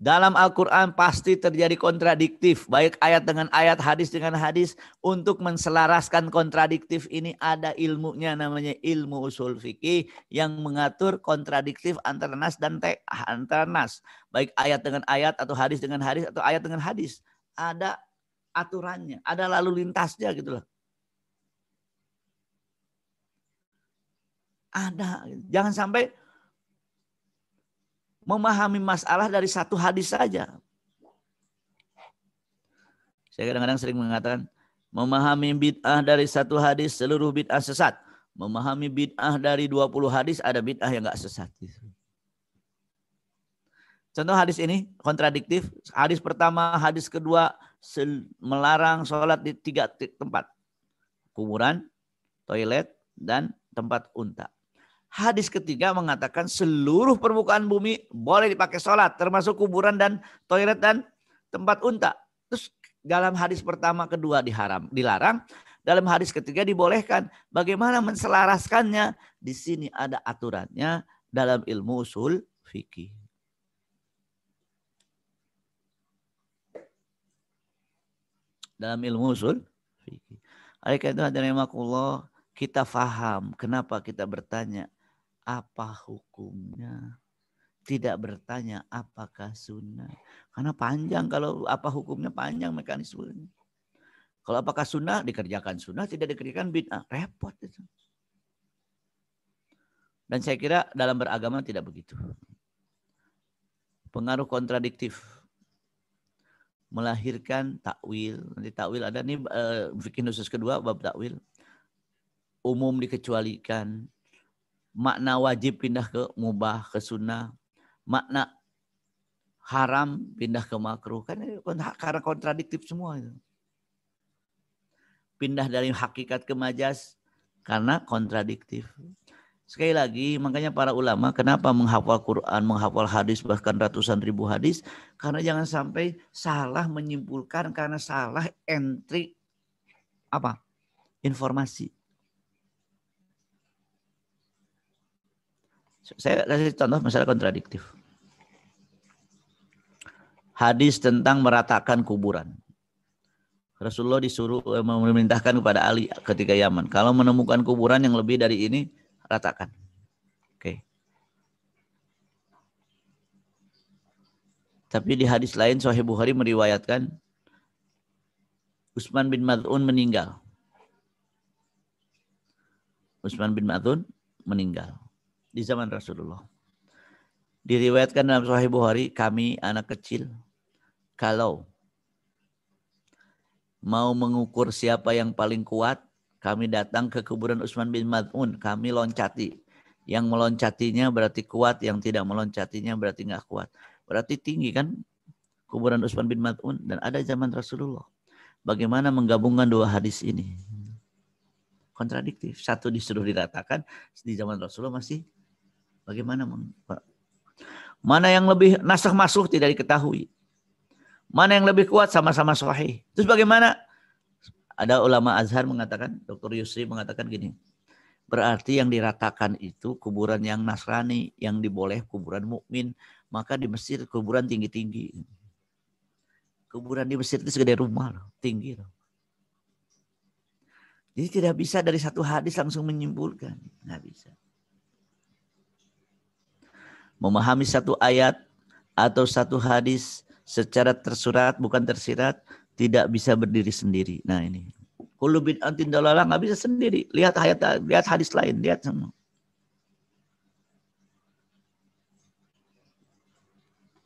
Dalam Al-Quran pasti terjadi kontradiktif. Baik ayat dengan ayat, hadis dengan hadis. Untuk menselaraskan kontradiktif ini ada ilmunya namanya ilmu usul fikih. Yang mengatur kontradiktif antara nas dan antara nas. Baik ayat dengan ayat atau hadis dengan hadis atau ayat dengan hadis. Ada aturannya. Ada lalu lintasnya gitu loh. Ada. Jangan sampai memahami masalah dari satu hadis saja. Saya kadang-kadang sering mengatakan, memahami bid'ah dari satu hadis, seluruh bid'ah sesat. Memahami bid'ah dari 20 hadis, ada bid'ah yang enggak sesat. Contoh hadis ini kontradiktif. Hadis pertama, hadis kedua melarang sholat di 3 tempat. Kuburan, toilet, dan tempat unta. Hadis ketiga mengatakan seluruh permukaan bumi boleh dipakai sholat. Termasuk kuburan dan toilet dan tempat unta. Terus dalam hadis pertama, kedua dilarang. Dalam hadis ketiga dibolehkan. Bagaimana menselaraskannya? Di sini ada aturannya dalam ilmu usul fikih. Dalam ilmu usul fikih. Oleh karena itu kita faham kenapa kita bertanya apa hukumnya. Tidak bertanya apakah sunnah. Karena panjang, kalau apa hukumnya panjang mekanismenya. Kalau apakah sunnah dikerjakan sunnah, tidak dikerjakan bid'ah, repot itu. Dan saya kira dalam beragama tidak begitu. Pengaruh kontradiktif melahirkan takwil. Nanti takwil ada nih fikih khusus kedua bab takwil. Umum dikecualikan. Makna wajib pindah ke mubah, ke sunnah. Makna haram pindah ke makruh. Kan karena kontradiktif semua itu. Pindah dari hakikat ke majas karena kontradiktif. Sekali lagi, makanya para ulama kenapa menghafal Quran, menghafal hadis, bahkan ratusan ribu hadis. Karena jangan sampai salah menyimpulkan karena salah entry informasi. Saya kasih contoh masalah kontradiktif. Hadis tentang meratakan kuburan. Rasulullah disuruh memerintahkan kepada Ali ketika Yaman. Kalau menemukan kuburan yang lebih dari ini, ratakan. Oke. Tapi di hadis lain Sahih Bukhari meriwayatkan Utsman bin Maz'un meninggal. Utsman bin Maz'un meninggal di zaman Rasulullah. Diriwayatkan dalam Sahih Bukhari, kami anak kecil kalau mau mengukur siapa yang paling kuat, kami datang ke kuburan Utsman bin Maz'un, kami loncati. Yang meloncatinya berarti kuat, yang tidak meloncatinya berarti nggak kuat. Berarti tinggi kan kuburan Utsman bin Maz'un dan ada zaman Rasulullah. Bagaimana menggabungkan dua hadis ini? Kontradiktif. Satu disuruh diratakan, di zaman Rasulullah masih bagaimana? Mana yang lebih nasakh masukh tidak diketahui. Mana yang lebih kuat sama-sama sahih. Terus bagaimana? Ada ulama Azhar mengatakan, Dr. Yusri mengatakan gini. Berarti yang diratakan itu kuburan yang Nasrani, yang diboleh kuburan mukmin. Maka di Mesir kuburan tinggi-tinggi. Kuburan di Mesir itu segede rumah loh, tinggi loh. Jadi tidak bisa dari satu hadis langsung menyimpulkan. Nggak bisa. Memahami satu ayat atau satu hadis secara tersurat bukan tersirat tidak bisa berdiri sendiri. Nah ini. Kullu bid'atin dalalah nggak bisa sendiri. Lihat ayat, lihat hadis lain, lihat semua.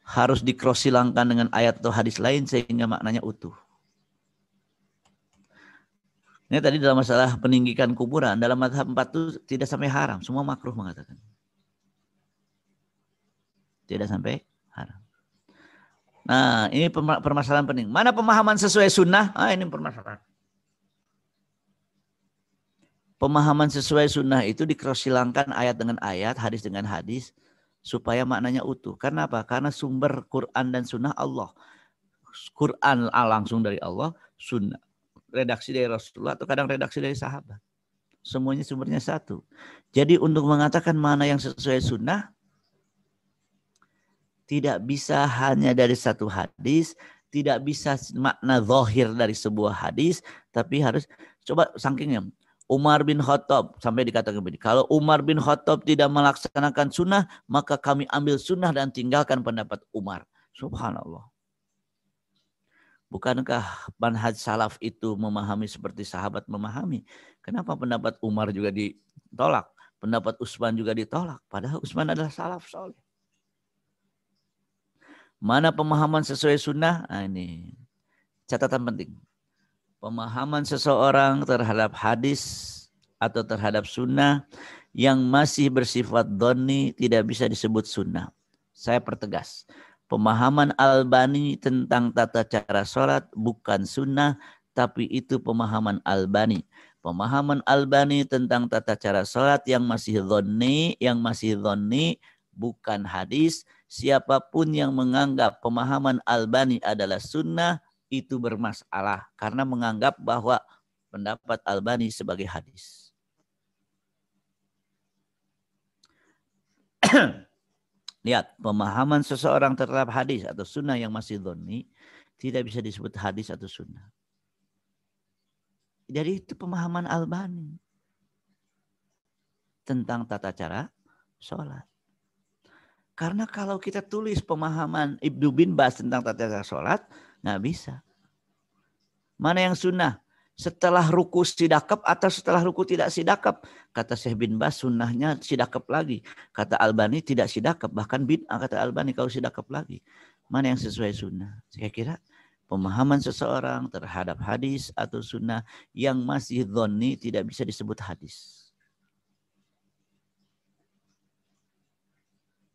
Harus dikrosilangkan dengan ayat atau hadis lain sehingga maknanya utuh. Ini tadi dalam masalah peninggikan kuburan, dalam mazhab 4 itu tidak sampai haram, semua makruh mengatakan. Tidak sampai haram. Nah, ini permasalahan penting. Mana pemahaman sesuai sunnah? Ini permasalahan. Pemahaman sesuai sunnah itu dikrosilangkan ayat dengan ayat, hadis dengan hadis, supaya maknanya utuh. Karena apa? Karena sumber Quran dan sunnah Allah. Quran langsung dari Allah, sunnah redaksi dari Rasulullah atau kadang redaksi dari sahabat. Semuanya sumbernya satu. Jadi untuk mengatakan mana yang sesuai sunnah, tidak bisa hanya dari satu hadis, tidak bisa makna zahir dari sebuah hadis, tapi harus coba saking Umar bin Khattab sampai dikatakan begini, kalau Umar bin Khattab tidak melaksanakan sunnah, maka kami ambil sunnah dan tinggalkan pendapat Umar. Subhanallah. Bukankah manhaj salaf itu memahami seperti sahabat memahami? Kenapa pendapat Umar juga ditolak? Pendapat Utsman juga ditolak. Padahal Utsman adalah salaf soleh. Mana pemahaman sesuai sunnah? Nah, ini catatan penting. Pemahaman seseorang terhadap hadis atau terhadap sunnah yang masih bersifat dhonni tidak bisa disebut sunnah. Saya pertegas. Pemahaman Albani tentang tata cara sholat bukan sunnah, tapi itu pemahaman Albani. Pemahaman Albani tentang tata cara sholat yang masih dhonni bukan hadis. Siapapun yang menganggap pemahaman Albani adalah sunnah, itu bermasalah. Karena menganggap bahwa pendapat Albani sebagai hadis. Lihat, pemahaman seseorang terhadap hadis atau sunnah yang masih dhonni tidak bisa disebut hadis atau sunnah. Jadi itu pemahaman Albani tentang tata cara sholat. Karena kalau kita tulis pemahaman Ibnu bin Baz tentang tata cara sholat, nggak bisa. Mana yang sunnah? Setelah ruku sidakap atau setelah ruku tidak sidakap? Kata Syekh bin Bas sunnahnya sidakap lagi. Kata Albani tidak sidakap. Bahkan bid'ah kata Albani kalau sidakap lagi. Mana yang sesuai sunnah? Saya kira pemahaman seseorang terhadap hadis atau sunnah yang masih dhonni tidak bisa disebut hadis.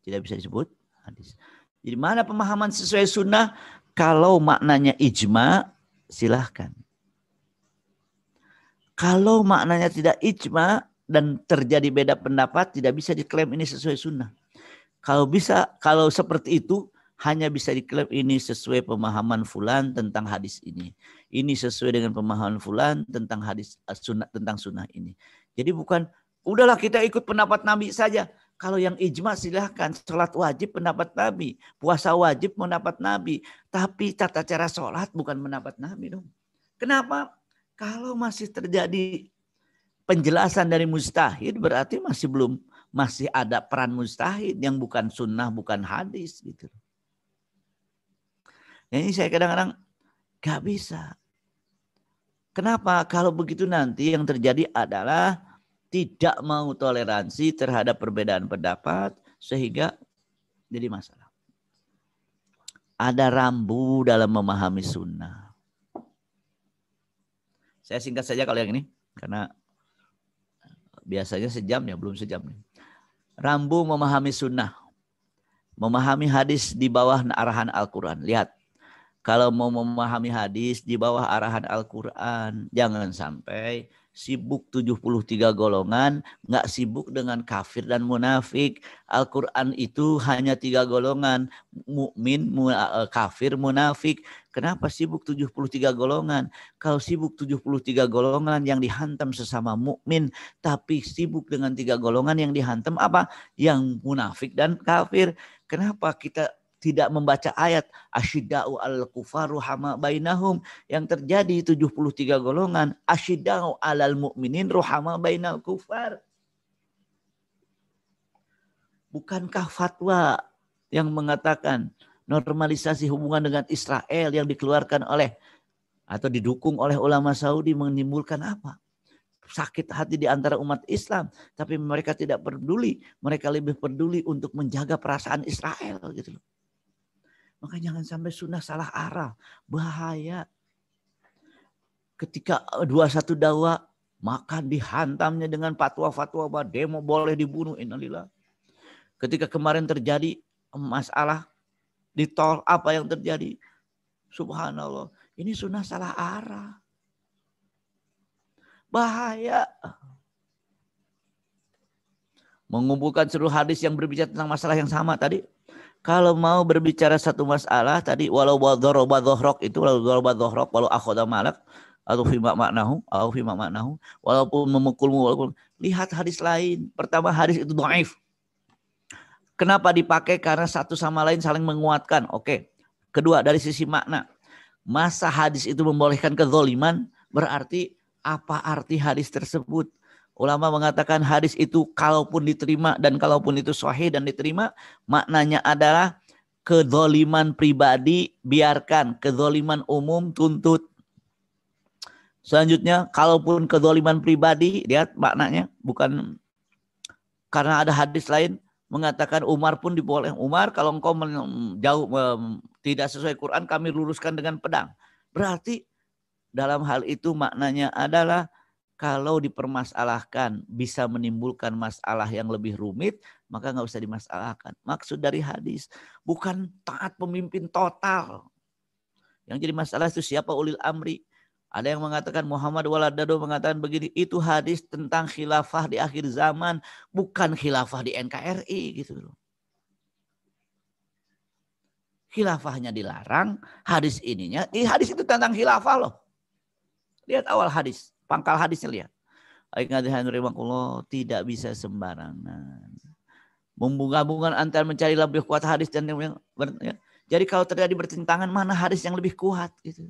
Tidak bisa disebut hadis. Jadi mana pemahaman sesuai sunnah? Kalau maknanya ijma, silahkan. Kalau maknanya tidak ijma dan terjadi beda pendapat, tidak bisa diklaim ini sesuai sunnah. Kalau seperti itu, hanya bisa diklaim ini sesuai pemahaman fulan tentang hadis ini. Ini sesuai dengan pemahaman fulan tentang hadis sunnah, tentang sunnah ini. Jadi bukan, udahlah kita ikut pendapat Nabi saja. Kalau yang ijma silahkan, sholat wajib pendapat Nabi, puasa wajib pendapat Nabi. Tapi tata cara sholat bukan pendapat Nabi dong. Kenapa? Kalau masih terjadi penjelasan dari mujtahid berarti masih ada peran mujtahid yang bukan sunnah, bukan hadis gitu. Ini saya kadang-kadang gak bisa. Kenapa? Kalau begitu nanti yang terjadi adalah tidak mau toleransi terhadap perbedaan pendapat sehingga jadi masalah. Ada rambu dalam memahami sunnah. Saya singkat saja kalau yang ini, karena biasanya sejam ya, belum sejam. Rambu memahami sunnah. Memahami hadis di bawah arahan Al-Quran. Lihat, kalau mau memahami hadis di bawah arahan Al-Quran, jangan sampai sibuk 73 golongan, nggak sibuk dengan kafir dan munafik. Al-Quran itu hanya 3 golongan, mukmin, kafir, munafik. Kenapa sibuk 73 golongan? Kalau sibuk 73 golongan yang dihantam sesama mukmin, tapi sibuk dengan 3 golongan yang dihantam apa? Yang munafik dan kafir. Kenapa kita tidak membaca ayat asyidda'u alal kufar ruhama bainahum, yang terjadi 73 golongan, asyidda'u alal mu'minin ruhama bainal kufar? Bukankah fatwa yang mengatakan normalisasi hubungan dengan Israel yang dikeluarkan oleh atau didukung oleh ulama Saudi menimbulkan apa? Sakit hati di antara umat Islam, tapi mereka tidak peduli, mereka lebih peduli untuk menjaga perasaan Israel gitu loh. Maka jangan sampai sunnah salah arah. Bahaya. Ketika 21 dakwah, maka dihantamnya dengan fatwa-fatwa bahwa demo boleh dibunuh. Innalillah. Ketika kemarin terjadi masalah di tol, apa yang terjadi? Subhanallah. Ini sunnah salah arah. Bahaya. Mengumpulkan seluruh hadis yang berbicara tentang masalah yang sama tadi. Kalau mau berbicara satu masalah tadi, walau wadhoroba dhohrok itu, walau wadhoroba dhohrok, walau akhoda malak, atau fima maknahu, walaupun memukulmu, walaupun lihat hadis lain. Pertama, hadis itu dhaif. Kenapa dipakai? Karena satu sama lain saling menguatkan. Oke. Kedua, dari sisi makna. Masa hadis itu membolehkan kezaliman, berarti apa arti hadis tersebut? Ulama mengatakan hadis itu kalaupun diterima dan kalaupun itu sahih dan diterima, maknanya adalah kezaliman pribadi biarkan, kezaliman umum tuntut. Selanjutnya, kalaupun kezaliman pribadi, lihat maknanya, bukan karena ada hadis lain mengatakan Umar pun diboleh. Umar, kalau engkau tidak sesuai Quran, kami luruskan dengan pedang. Berarti dalam hal itu maknanya adalah kalau dipermasalahkan bisa menimbulkan masalah yang lebih rumit, maka nggak usah dimasalahkan. Maksud dari hadis bukan taat pemimpin total. Yang jadi masalah itu siapa ulil amri. Ada yang mengatakan Muhammad Waladado mengatakan begini, itu hadis tentang khilafah di akhir zaman, bukan khilafah di NKRI gitu loh. Khilafahnya dilarang, hadis ininya, hadis itu tentang khilafah loh. Lihat awal hadis. Pangkal hadisnya lihat. Tidak bisa sembarangan. Menggabungkan antara mencari lebih kuat hadis dan yang ya. Jadi kalau terjadi bertentangan, mana hadis yang lebih kuat gitu.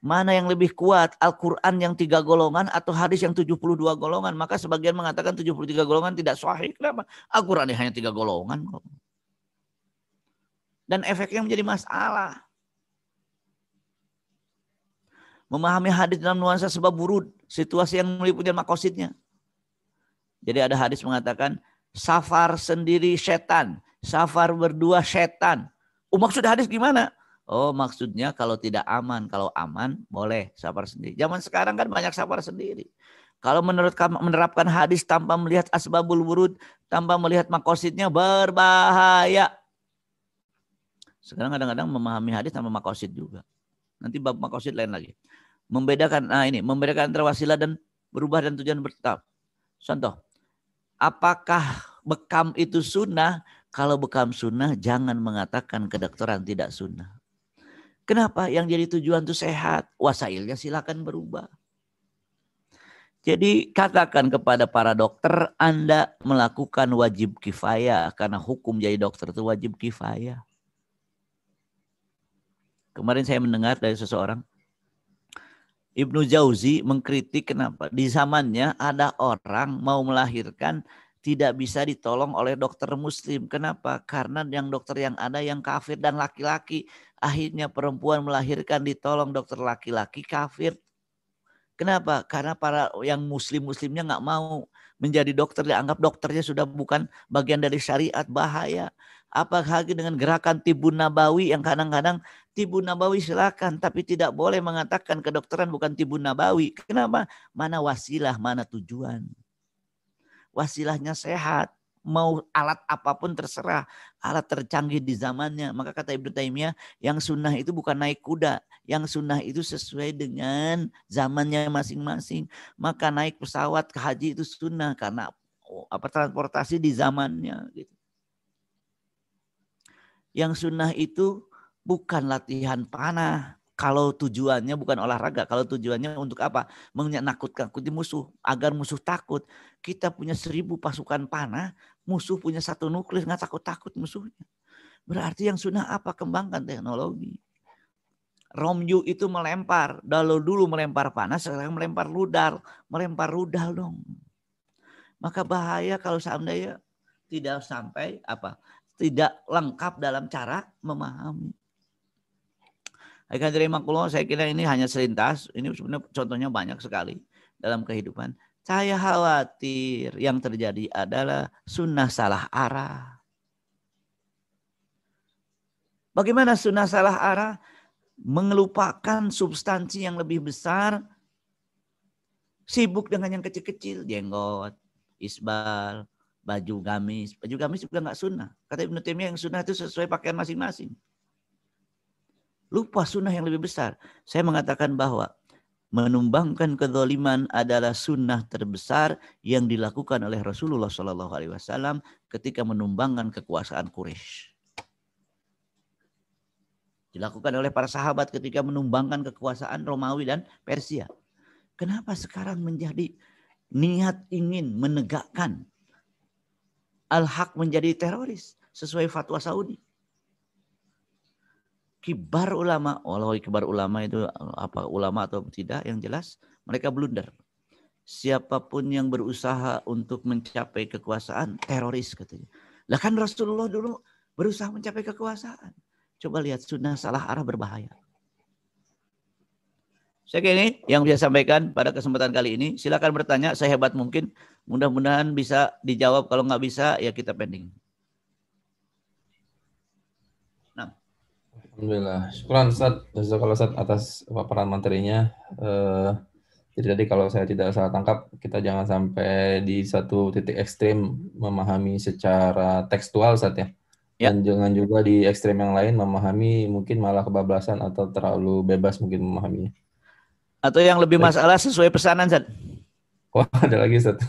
Mana yang lebih kuat? Al-Quran yang 3 golongan atau hadis yang 72 golongan? Maka sebagian mengatakan 73 golongan tidak sahih. Kenapa? Al-Quran hanya 3 golongan kok. Dan efeknya menjadi masalah. Memahami hadis dalam nuansa sebab wurud, situasi yang meliputi maqasidnya. Jadi ada hadis mengatakan safar sendiri setan, safar berdua setan. Maksud hadis gimana? Oh, maksudnya kalau tidak aman, kalau aman boleh safar sendiri. Zaman sekarang kan banyak safar sendiri. Kalau menerapkan hadis tanpa melihat asbabul wurud, tanpa melihat maqasidnya berbahaya. Sekarang kadang-kadang memahami hadis tanpa maqasid juga. Nanti bab maqasid lain lagi. Membedakan antara wasilah dan berubah dan tujuan bertetap. Contoh, apakah bekam itu sunnah? Kalau bekam sunnah, jangan mengatakan kedokteran tidak sunnah. Kenapa? Yang jadi tujuan itu sehat. Wasailnya silakan berubah. Jadi katakan kepada para dokter, Anda melakukan wajib kifayah. Karena hukum jadi dokter itu wajib kifayah. Kemarin saya mendengar dari seseorang, Ibnu Jauzi mengkritik kenapa. Di zamannya ada orang mau melahirkan tidak bisa ditolong oleh dokter muslim. Kenapa? Karena yang dokter yang ada yang kafir dan laki-laki. Akhirnya perempuan melahirkan ditolong dokter laki-laki kafir. Kenapa? Karena para yang muslimnya nggak mau menjadi dokter, dianggap dokternya sudah bukan bagian dari syariat, bahaya. Apalagi dengan gerakan tibun nabawi yang kadang-kadang tibun nabawi silakan, tapi tidak boleh mengatakan kedokteran bukan tibun nabawi. Kenapa? Mana wasilah, mana tujuan. Wasilahnya sehat. Mau alat apapun terserah. Alat tercanggih di zamannya. Maka kata Ibnu Taimiyah, yang sunnah itu bukan naik kuda. Yang sunnah itu sesuai dengan zamannya masing-masing. Maka naik pesawat ke haji itu sunnah. Karena transportasi di zamannya. Gitu. Yang sunnah itu bukan latihan panah. Kalau tujuannya bukan olahraga, kalau tujuannya untuk apa? Menakut-nakuti musuh, agar musuh takut. Kita punya 1000 pasukan panah, musuh punya 1 nuklir, nggak takut-takut musuhnya. Berarti yang sunnah apa? Kembangkan teknologi. Romyu itu melempar, dulu melempar panah, sekarang melempar rudal. Melempar rudal dong. Maka bahaya kalau seandainya tidak sampai tidak lengkap dalam cara memahami. Saya kira ini hanya selintas. Ini sebenarnya contohnya banyak sekali dalam kehidupan. Saya khawatir yang terjadi adalah sunnah salah arah. Bagaimana sunnah salah arah? Mengelupakan substansi yang lebih besar. Sibuk dengan yang kecil-kecil. Jenggot, isbal, baju gamis. Baju gamis juga nggak sunnah. Kata Ibnu Taimiyah yang sunnah itu sesuai pakaian masing-masing. Lupa sunnah yang lebih besar. Saya mengatakan bahwa menumbangkan kezaliman adalah sunnah terbesar yang dilakukan oleh Rasulullah SAW ketika menumbangkan kekuasaan Quraisy. Dilakukan oleh para sahabat ketika menumbangkan kekuasaan Romawi dan Persia. Kenapa sekarang menjadi niat ingin menegakkan al-haq menjadi teroris sesuai fatwa Saudi? Kibar ulama, walau kibar ulama itu apa ulama atau tidak, yang jelas mereka blunder. Siapapun yang berusaha untuk mencapai kekuasaan, teroris katanya. Lah kan Rasulullah dulu berusaha mencapai kekuasaan. Coba lihat sunnah salah arah berbahaya. Saya kira ini yang bisa sampaikan pada kesempatan kali ini. Silakan bertanya sehebat mungkin. Mudah-mudahan bisa dijawab. Kalau nggak bisa ya kita pending. Alhamdulillah. Syukran Ustaz. Jazakallah Ustaz atas paparan materinya. Jadi tadi kalau saya tidak salah tangkap, kita jangan sampai di satu titik ekstrim memahami secara tekstual Ustaz ya. Dan jangan juga di ekstrim yang lain memahami mungkin malah kebablasan atau terlalu bebas mungkin memahaminya. Atau yang lebih masalah sesuai pesanan Ustaz. Wah, ada lagi Ustaz.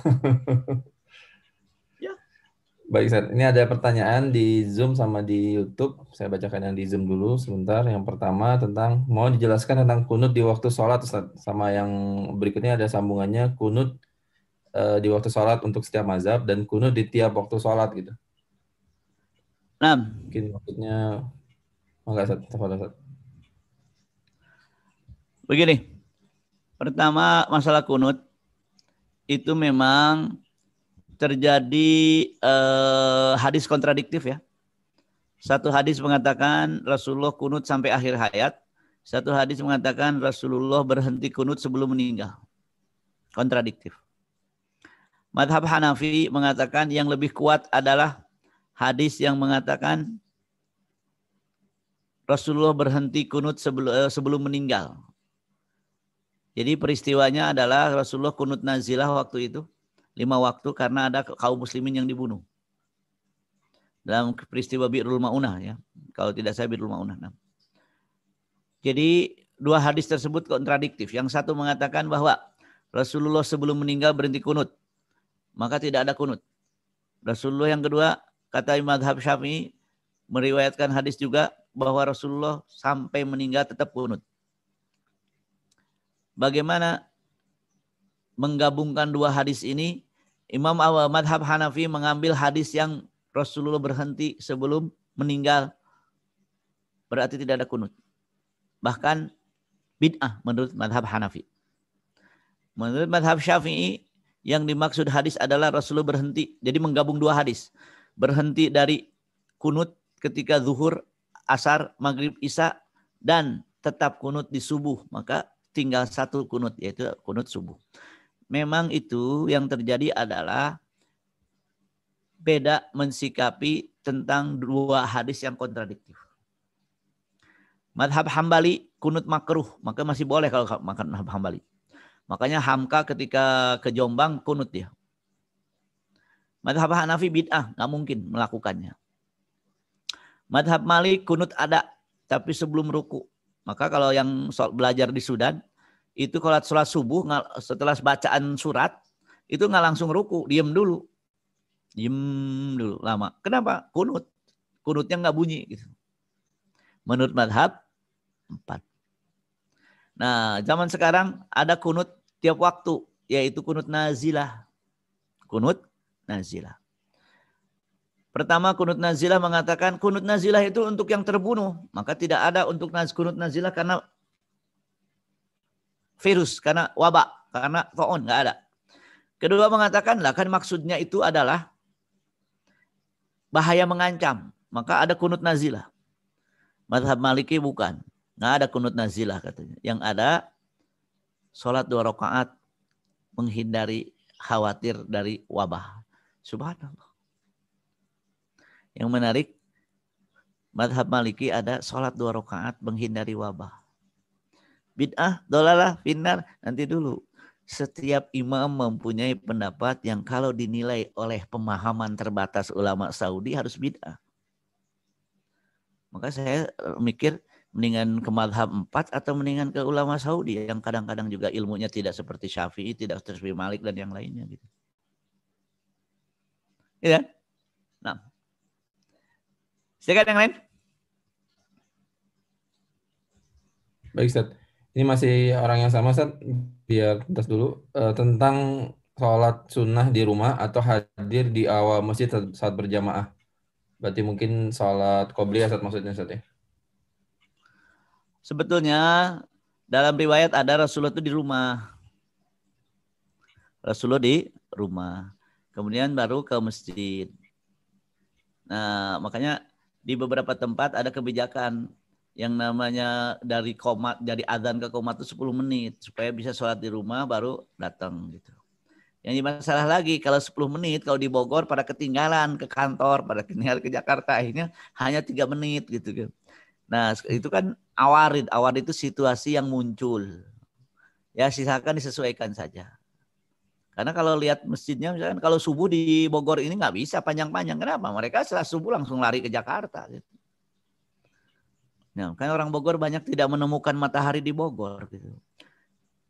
Baik, Ustaz. Ini ada pertanyaan di Zoom sama di YouTube. Saya bacakan yang di Zoom dulu sebentar. Yang pertama mau dijelaskan tentang kunut di waktu sholat, Ustaz. Sama yang berikutnya ada sambungannya kunut di waktu sholat untuk setiap mazhab dan kunut di tiap waktu sholat gitu. Nah, mungkin maksudnya enggak Ustaz. Begini. Pertama, masalah kunut itu memang terjadi hadis kontradiktif ya. Satu hadis mengatakan Rasulullah kunut sampai akhir hayat. Satu hadis mengatakan Rasulullah berhenti kunut sebelum meninggal. Kontradiktif. Madhab Hanafi mengatakan yang lebih kuat adalah hadis yang mengatakan Rasulullah berhenti kunut sebelum meninggal. Jadi peristiwanya adalah Rasulullah kunut nazilah waktu itu. 5 waktu karena ada kaum muslimin yang dibunuh. Dalam peristiwa Bi'rul Ma'unah ya. Kalau tidak saya Bi'rul Ma'unah. Nah. Jadi 2 hadis tersebut kontradiktif. Yang satu mengatakan bahwa Rasulullah sebelum meninggal berhenti kunut. Maka tidak ada kunut. Rasulullah yang kedua, kata Madhab Syafi'i, meriwayatkan hadis juga bahwa Rasulullah sampai meninggal tetap kunut. Bagaimana menggabungkan 2 hadis ini? Imam Madhab Hanafi mengambil hadis yang Rasulullah berhenti sebelum meninggal. Berarti tidak ada kunut. Bahkan bid'ah menurut Madhab Hanafi. Menurut Madhab Syafi'i, yang dimaksud hadis adalah Rasulullah berhenti. Jadi menggabung 2 hadis. Berhenti dari kunut ketika zuhur, asar, maghrib, isya. Dan tetap kunut di subuh. Maka tinggal 1 kunut, yaitu kunut subuh. Memang itu yang terjadi adalah beda mensikapi tentang 2 hadis yang kontradiktif. Madhab Hambali kunut makruh, maka masih boleh kalau makan madhab Hambali. Makanya Hamka ketika ke Jombang kunut dia. Madhab Hanafi bid'ah, nggak mungkin melakukannya. Madhab Malik kunut ada, tapi sebelum ruku. Maka kalau yang belajar di Sudan, itu kalau sholat subuh setelah bacaan surat, itu nggak langsung ruku, diem dulu lama. Kenapa? Kunut. Kunutnya nggak bunyi. Gitu. Menurut Madhab 4. Nah, zaman sekarang ada kunut tiap waktu, yaitu kunut nazilah. Kunut nazilah. Pertama, kunut nazilah mengatakan kunut nazilah itu untuk yang terbunuh. Maka tidak ada untuk kunut nazilah karena virus, karena wabak, karena ta'un, nggak ada. Kedua mengatakan, lah kan maksudnya itu adalah bahaya mengancam. Maka ada kunut nazilah. Madhab Maliki bukan. Nggak ada kunut nazilah katanya. Yang ada sholat 2 rakaat menghindari khawatir dari wabah. Subhanallah. Yang menarik, Madhab Maliki ada sholat 2 rakaat menghindari wabah. Bid'ah, dolalah, finnar. Nanti dulu. Setiap imam mempunyai pendapat yang kalau dinilai oleh pemahaman terbatas ulama Saudi harus bid'ah. Maka saya mikir mendingan ke madhab 4 atau mendingan ke ulama Saudi yang kadang-kadang juga ilmunya tidak seperti Syafi'i, tidak seperti Malik dan yang lainnya gitu. Ya. Nah. Silakan yang lain. Baik, Ustaz. Ini masih orang yang sama, Ustaz. Biar tuntas dulu tentang sholat sunnah di rumah atau hadir di awal masjid saat berjamaah. Berarti mungkin sholat qobliyah Ustaz maksudnya, Ustaz ya? Sebetulnya dalam riwayat ada Rasulullah itu di rumah. Rasulullah di rumah. Kemudian baru ke masjid. Nah, makanya di beberapa tempat ada kebijakan yang namanya dari adzan ke qomat itu 10 menit supaya bisa sholat di rumah baru datang gitu. Yang masalah lagi kalau 10 menit kalau di Bogor pada ketinggalan ke kantor, pada ketinggalan ke Jakarta akhirnya hanya 3 menit gitu. Nah, itu kan awarid itu situasi yang muncul. Ya silakan disesuaikan saja. Karena kalau lihat masjidnya misalkan kalau subuh di Bogor ini nggak bisa panjang-panjang. Kenapa? Mereka setelah subuh langsung lari ke Jakarta. Gitu. Nah, kan orang Bogor banyak tidak menemukan matahari di Bogor. Gitu.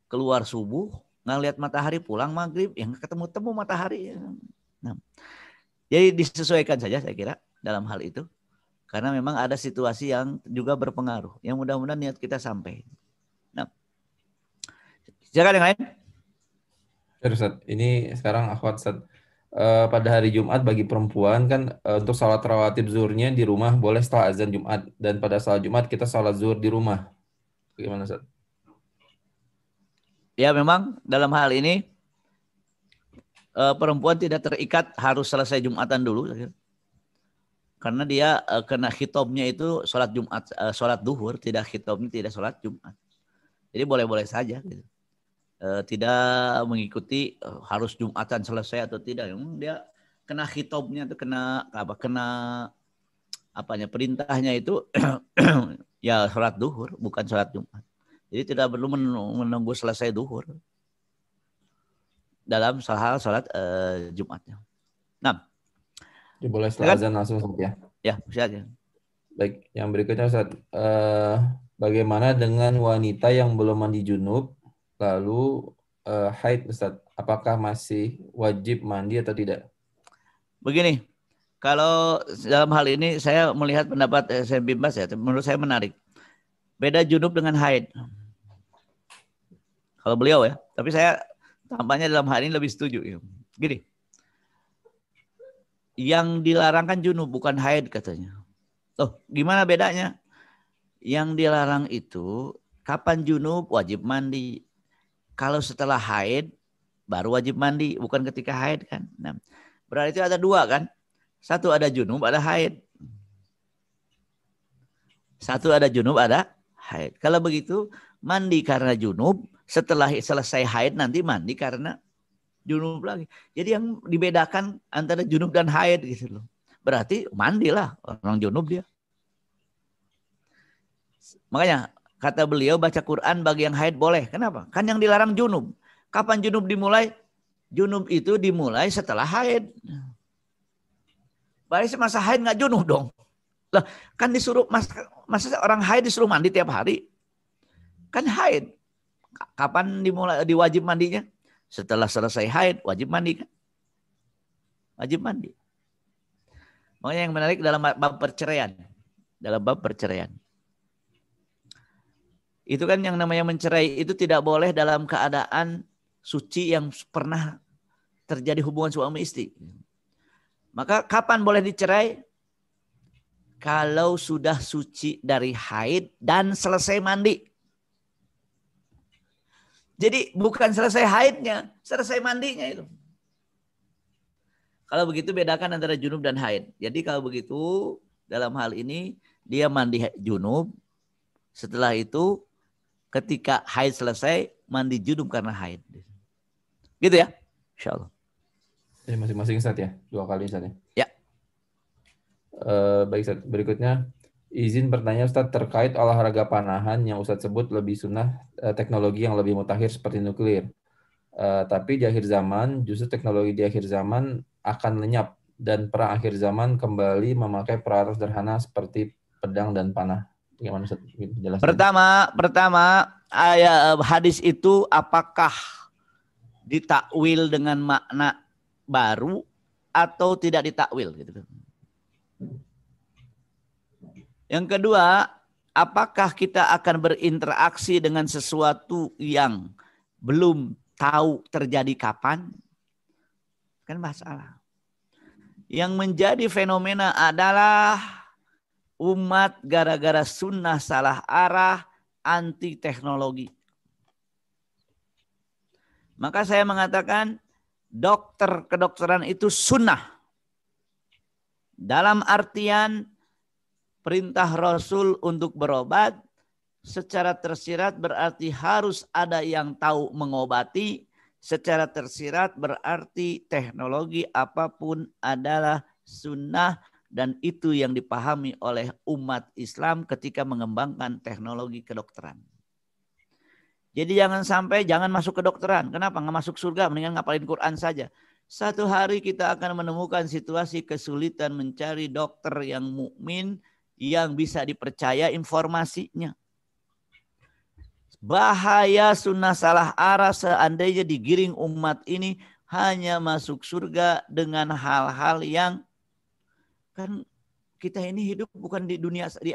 Keluar subuh, nggak lihat matahari, pulang maghrib, yang ketemu-temu matahari. Nah, jadi disesuaikan saja saya kira dalam hal itu. Karena memang ada situasi yang juga berpengaruh. Yang mudah-mudahan niat kita sampai. Nah, silakan yang lain. Ustaz, ini sekarang akhwat Ustaz. Pada hari Jumat bagi perempuan kan untuk sholat rawatib zuhurnya di rumah boleh setelah azan Jumat. Dan pada sholat Jumat kita sholat zuhur di rumah. Bagaimana Ustaz? Ya memang dalam hal ini perempuan tidak terikat harus selesai Jumatan dulu. Karena dia kena khitomnya itu sholat Jumat, sholat duhur, tidak khitomnya tidak sholat Jumat. Jadi boleh-boleh saja gitu. Tidak mengikuti harus Jumatan selesai atau tidak. Dia kena khitomnya itu kena apanya perintahnya itu ya sholat duhur bukan sholat Jumat. Jadi tidak perlu menunggu selesai duhur dalam hal sholat Jumatnya. Nah, boleh setelah azan langsung ya. Ya, bisa aja. Baik, yang berikutnya Ustaz, bagaimana dengan wanita yang belum mandi junub lalu haid Ustaz? Apakah masih wajib mandi atau tidak? Begini, kalau dalam hal ini saya melihat pendapat Syekh bin Baz ya, menurut saya menarik. Beda junub dengan haid. Kalau beliau ya, tapi saya tampaknya dalam hal ini lebih setuju. Gini, yang dilarang kan junub bukan haid katanya. Loh, gimana bedanya? Yang dilarang itu kapan junub wajib mandi. Kalau setelah haid baru wajib mandi, bukan ketika haid kan. Nah, berarti ada dua kan? Satu ada junub, ada haid. Satu ada junub, ada haid. Kalau begitu mandi karena junub, setelah selesai haid nanti mandi karena junub lagi. Jadi yang dibedakan antara junub dan haid gitu loh. Berarti mandilah orang junub dia. Makanya kata beliau baca Quran bagi yang haid boleh. Kenapa? Kan yang dilarang junub. Kapan junub dimulai? Junub itu dimulai setelah haid. Berarti semasa haid nggak junub dong. Lah, kan disuruh masa orang haid disuruh mandi tiap hari? Kan haid. Kapan dimulai diwajib mandinya? Setelah selesai haid wajib mandi kan? Wajib mandi. Makanya yang menarik dalam bab perceraian. Dalam bab perceraian. Itu kan yang namanya mencerai itu tidak boleh dalam keadaan suci yang pernah terjadi hubungan suami istri. Maka kapan boleh dicerai? Kalau sudah suci dari haid dan selesai mandi. Jadi bukan selesai haidnya, selesai mandinya itu. Kalau begitu bedakan antara junub dan haid. Jadi kalau begitu dalam hal ini dia mandi junub. Setelah itu ketika haid selesai mandi junub karena haid. Gitu ya? Insyaallah. Jadi masing-masing Ustaz ya, 2 kali Ustaz ya. Ya. Baik Ustaz, berikutnya izin bertanya Ustaz terkait olahraga panahan yang Ustaz sebut lebih sunnah teknologi yang lebih mutakhir seperti nuklir. Tapi di akhir zaman justru teknologi di akhir zaman akan lenyap dan perang akhir zaman kembali memakai peralatan sederhana seperti pedang dan panah. Bagaimana Ustaz? Pertama ayat hadis itu apakah ditakwil dengan makna baru atau tidak ditakwil gitu. Yang kedua, apakah kita akan berinteraksi dengan sesuatu yang belum tahu terjadi kapan? Kan masalah. Yang menjadi fenomena adalah umat gara-gara sunnah salah arah, anti teknologi. Maka saya mengatakan kedokteran itu sunnah. Dalam artian perintah Rasul untuk berobat secara tersirat berarti harus ada yang tahu mengobati. Secara tersirat berarti teknologi apapun adalah sunnah dan itu yang dipahami oleh umat Islam ketika mengembangkan teknologi kedokteran. Jadi jangan masuk kedokteran. Kenapa? Nggak masuk surga, mendingan ngapalin Quran saja. Satu hari kita akan menemukan situasi kesulitan mencari dokter yang mukmin yang bisa dipercaya informasinya. Bahaya sunnah salah arah seandainya digiring umat ini hanya masuk surga dengan hal-hal yang kan kita ini hidup bukan di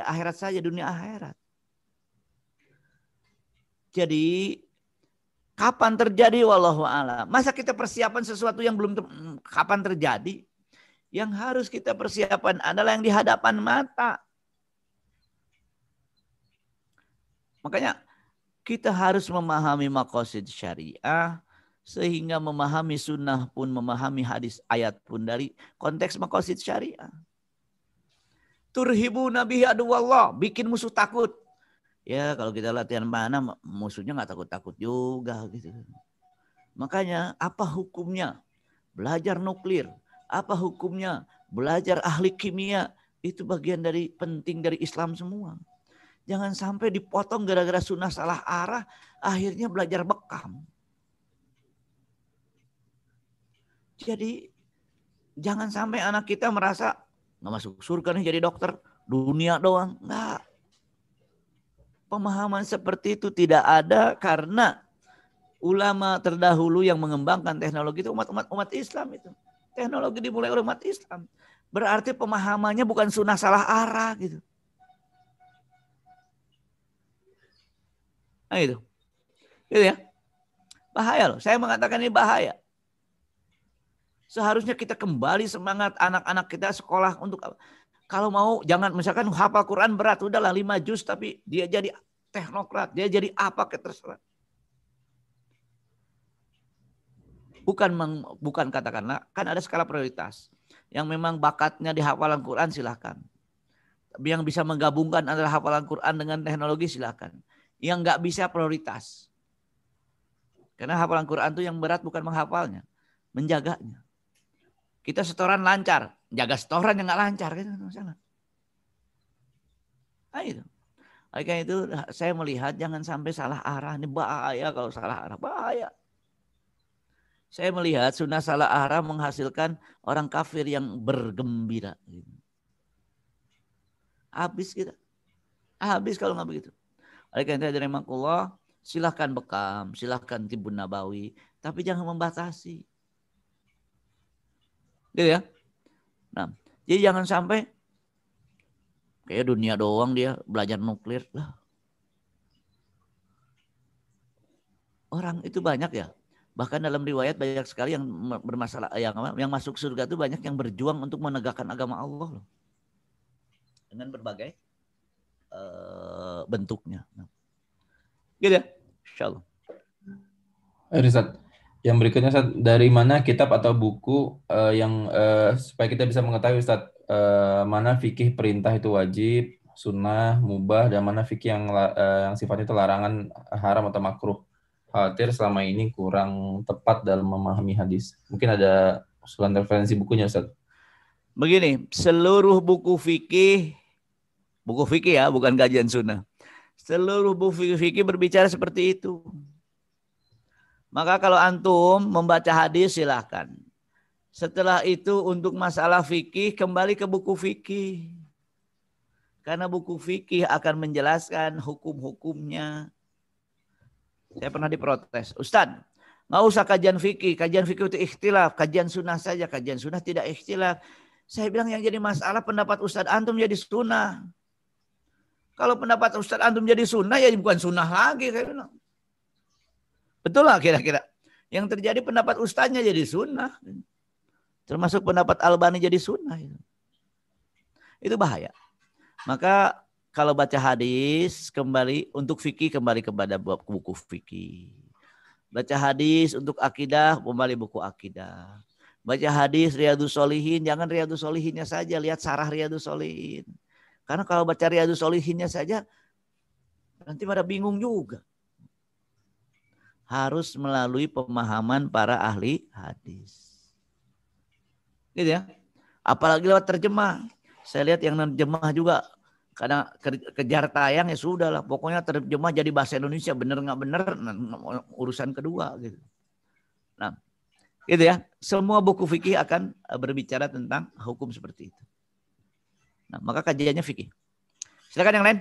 akhirat saja, dunia akhirat. Jadi kapan terjadi wallahu a'lam. Masa kita persiapan sesuatu yang belum kapan terjadi? Yang harus kita persiapan adalah yang di hadapan mata. Makanya kita harus memahami maqasid syariah sehingga memahami sunnah pun memahami hadis ayat pun dari konteks maqasid syariah. Turhibu nabihi aduwallah, bikin musuh takut. Ya kalau kita latihan panah musuhnya nggak takut-takut juga gitu. Makanya apa hukumnya belajar nuklir? Apa hukumnya belajar ahli kimia? Itu bagian dari penting dari Islam semua. Jangan sampai dipotong gara-gara sunnah salah arah, akhirnya belajar bekam. Jadi jangan sampai anak kita merasa nggak masuk surga nih jadi dokter, dunia doang. Nggak. Pemahaman seperti itu tidak ada karena ulama terdahulu yang mengembangkan teknologi itu umat Islam itu. Teknologi dimulai oleh umat Islam. Berarti pemahamannya bukan sunnah salah arah gitu. Nah itu. Gitu ya. Bahaya loh. Saya mengatakan ini bahaya. Seharusnya kita kembali semangat anak-anak kita sekolah untuk kalau mau jangan misalkan hafal Quran berat udahlah 5 juz tapi dia jadi teknokrat, dia jadi apa terserah. Bukan katakanlah kan ada skala prioritas. Yang memang bakatnya di hafalan Quran silahkan. Tapi yang bisa menggabungkan antara hafalan Quran dengan teknologi silahkan. Yang nggak bisa prioritas. Karena hafalan Quran itu yang berat bukan menghafalnya, menjaganya. Kita setoran lancar, jaga setoran yang nggak lancar kan masalah. Nah itu. Karena itu saya melihat jangan sampai salah arah. Ini bahaya kalau salah arah, bahaya. Saya melihat sunnah salah arah menghasilkan orang kafir yang bergembira. Habis kita. Habis kalau nggak begitu. Oleh karena itu rahimakumullah, silahkan bekam, silahkan Tibun Nabawi. Tapi jangan membatasi. Gitu ya. Nah, jadi jangan sampai kayak dunia doang dia belajar nuklir lah. Orang itu banyak ya. Bahkan dalam riwayat banyak sekali yang bermasalah yang masuk surga itu banyak yang berjuang untuk menegakkan agama Allah loh. Dengan berbagai bentuknya. Gitu ya. Insyaallah. Ustaz, yang berikutnya Ustaz, dari mana kitab atau buku yang supaya kita bisa mengetahui Ustaz mana fikih perintah itu wajib, sunnah, mubah, dan mana fikih yang sifatnya itu larangan, haram atau makruh. Khawatir selama ini kurang tepat dalam memahami hadis. Mungkin ada usulan referensi bukunya Ustaz. Begini, seluruh buku fikih ya, bukan kajian sunnah. Seluruh buku fikih berbicara seperti itu. Maka kalau antum membaca hadis silahkan. Setelah itu untuk masalah fikih kembali ke buku fikih. Karena buku fikih akan menjelaskan hukum-hukumnya. Saya pernah diprotes. Ustadz, nggak usah kajian fikih itu ikhtilaf. Kajian sunnah saja, kajian sunnah tidak ikhtilaf. Saya bilang yang jadi masalah pendapat Ustadz antum jadi sunnah. Kalau pendapat Ustadz antum jadi sunnah ya bukan sunnah lagi. Saya bilang. Betul lah kira-kira. Yang terjadi pendapat ustadznya jadi sunnah. Termasuk pendapat Albani jadi sunnah. Itu bahaya. Maka kalau baca hadis kembali untuk fikih kembali kepada buku fikih. Baca hadis untuk akidah kembali buku akidah. Baca hadis Riyadhus Shalihin jangan Riyadhus Shalihinnya saja, lihat sarah Riyadhus Shalihin. Karena kalau baca Riyadhus Shalihinnya saja nanti pada bingung juga. Harus melalui pemahaman para ahli hadis. Gitu ya. Apalagi lewat terjemah. Saya lihat yang terjemah juga kadang kejar tayang ya sudah lah. Pokoknya terjemah jadi bahasa Indonesia benar nggak benar urusan kedua gitu. Nah, gitu ya. Semua buku fikih akan berbicara tentang hukum seperti itu. Nah, maka kajiannya fikih. Silakan yang lain.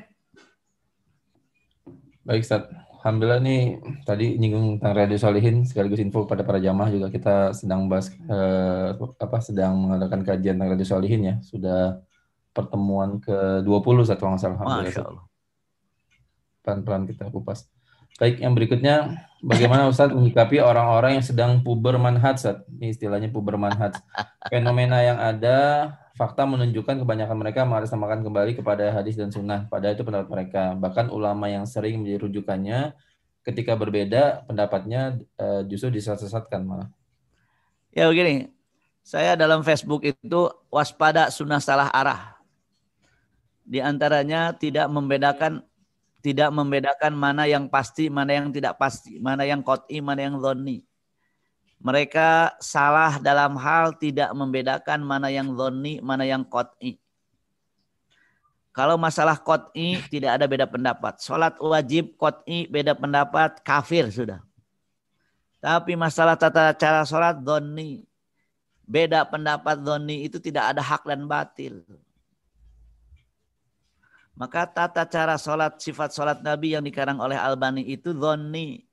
Baik Ustaz. Alhamdulillah nih tadi nyinggung tentang Riyadhus Shalihin sekaligus info pada para jamaah juga kita sedang bahas sedang mengadakan kajian tentang Riyadhus Shalihin ya. Sudah pertemuan ke-20 Ustaz kalau nggak salah. Masya Allah. Pelan-pelan kita kupas. Baik, yang berikutnya bagaimana Ustaz menyikapi orang-orang yang sedang puber manhaj Ustaz? Ini istilahnya puber manhaj. Fenomena yang ada, fakta menunjukkan kebanyakan mereka mengatasnamakan kembali kepada hadis dan sunnah. Padahal itu pendapat mereka. Bahkan ulama yang sering menjadi rujukannya ketika berbeda pendapatnya justru disesatkan malah. Ya begini, saya dalam Facebook itu waspada sunnah salah arah. Di antaranya tidak membedakan mana yang pasti, mana yang tidak pasti, mana yang qat'i, mana yang dhonni. Mereka salah dalam hal tidak membedakan mana yang dhonni, mana yang qat'i. Kalau masalah qat'i tidak ada beda pendapat. Salat wajib qat'i beda pendapat, kafir sudah. Tapi masalah tata cara salat dhonni, beda pendapat dhonni itu tidak ada hak dan batil. Maka tata cara salat, sifat salat Nabi yang dikarang oleh Albani itu dhonni,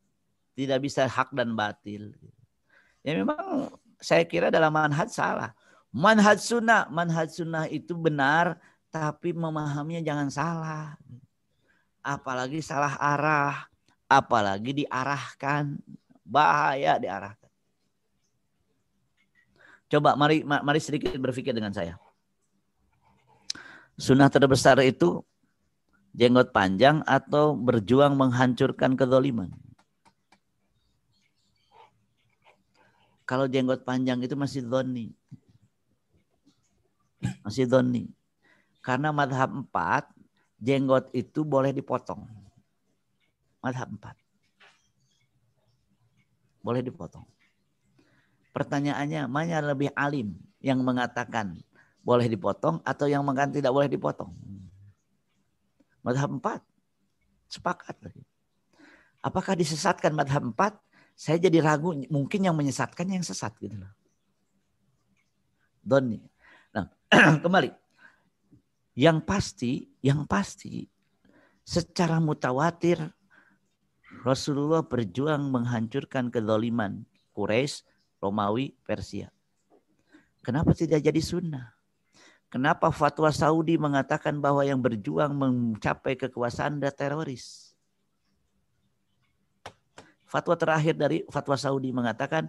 tidak bisa hak dan batil. Ya memang saya kira dalam manhaj salah. Manhaj sunnah itu benar, tapi memahaminya jangan salah. Apalagi salah arah, apalagi diarahkan. Bahaya diarahkan. Coba mari sedikit berpikir dengan saya. Sunnah terbesar itu jenggot panjang atau berjuang menghancurkan kezaliman? Kalau jenggot panjang itu masih dhonni. Masih dhonni. Karena madhab 4, jenggot itu boleh dipotong. Madhab 4. Boleh dipotong. Pertanyaannya, mana lebih alim yang mengatakan boleh dipotong atau yang mengatakan tidak boleh dipotong? Madhab 4. Sepakat. Apakah disesatkan madhab 4? Saya jadi ragu, mungkin yang menyesatkan yang sesat gitu loh. Doni. Nah, kembali. Yang pasti secara mutawatir Rasulullah berjuang menghancurkan kezaliman Quraisy, Romawi, Persia. Kenapa tidak jadi sunnah? Kenapa fatwa Saudi mengatakan bahwa yang berjuang mencapai kekuasaan adalah teroris? Fatwa terakhir dari fatwa Saudi mengatakan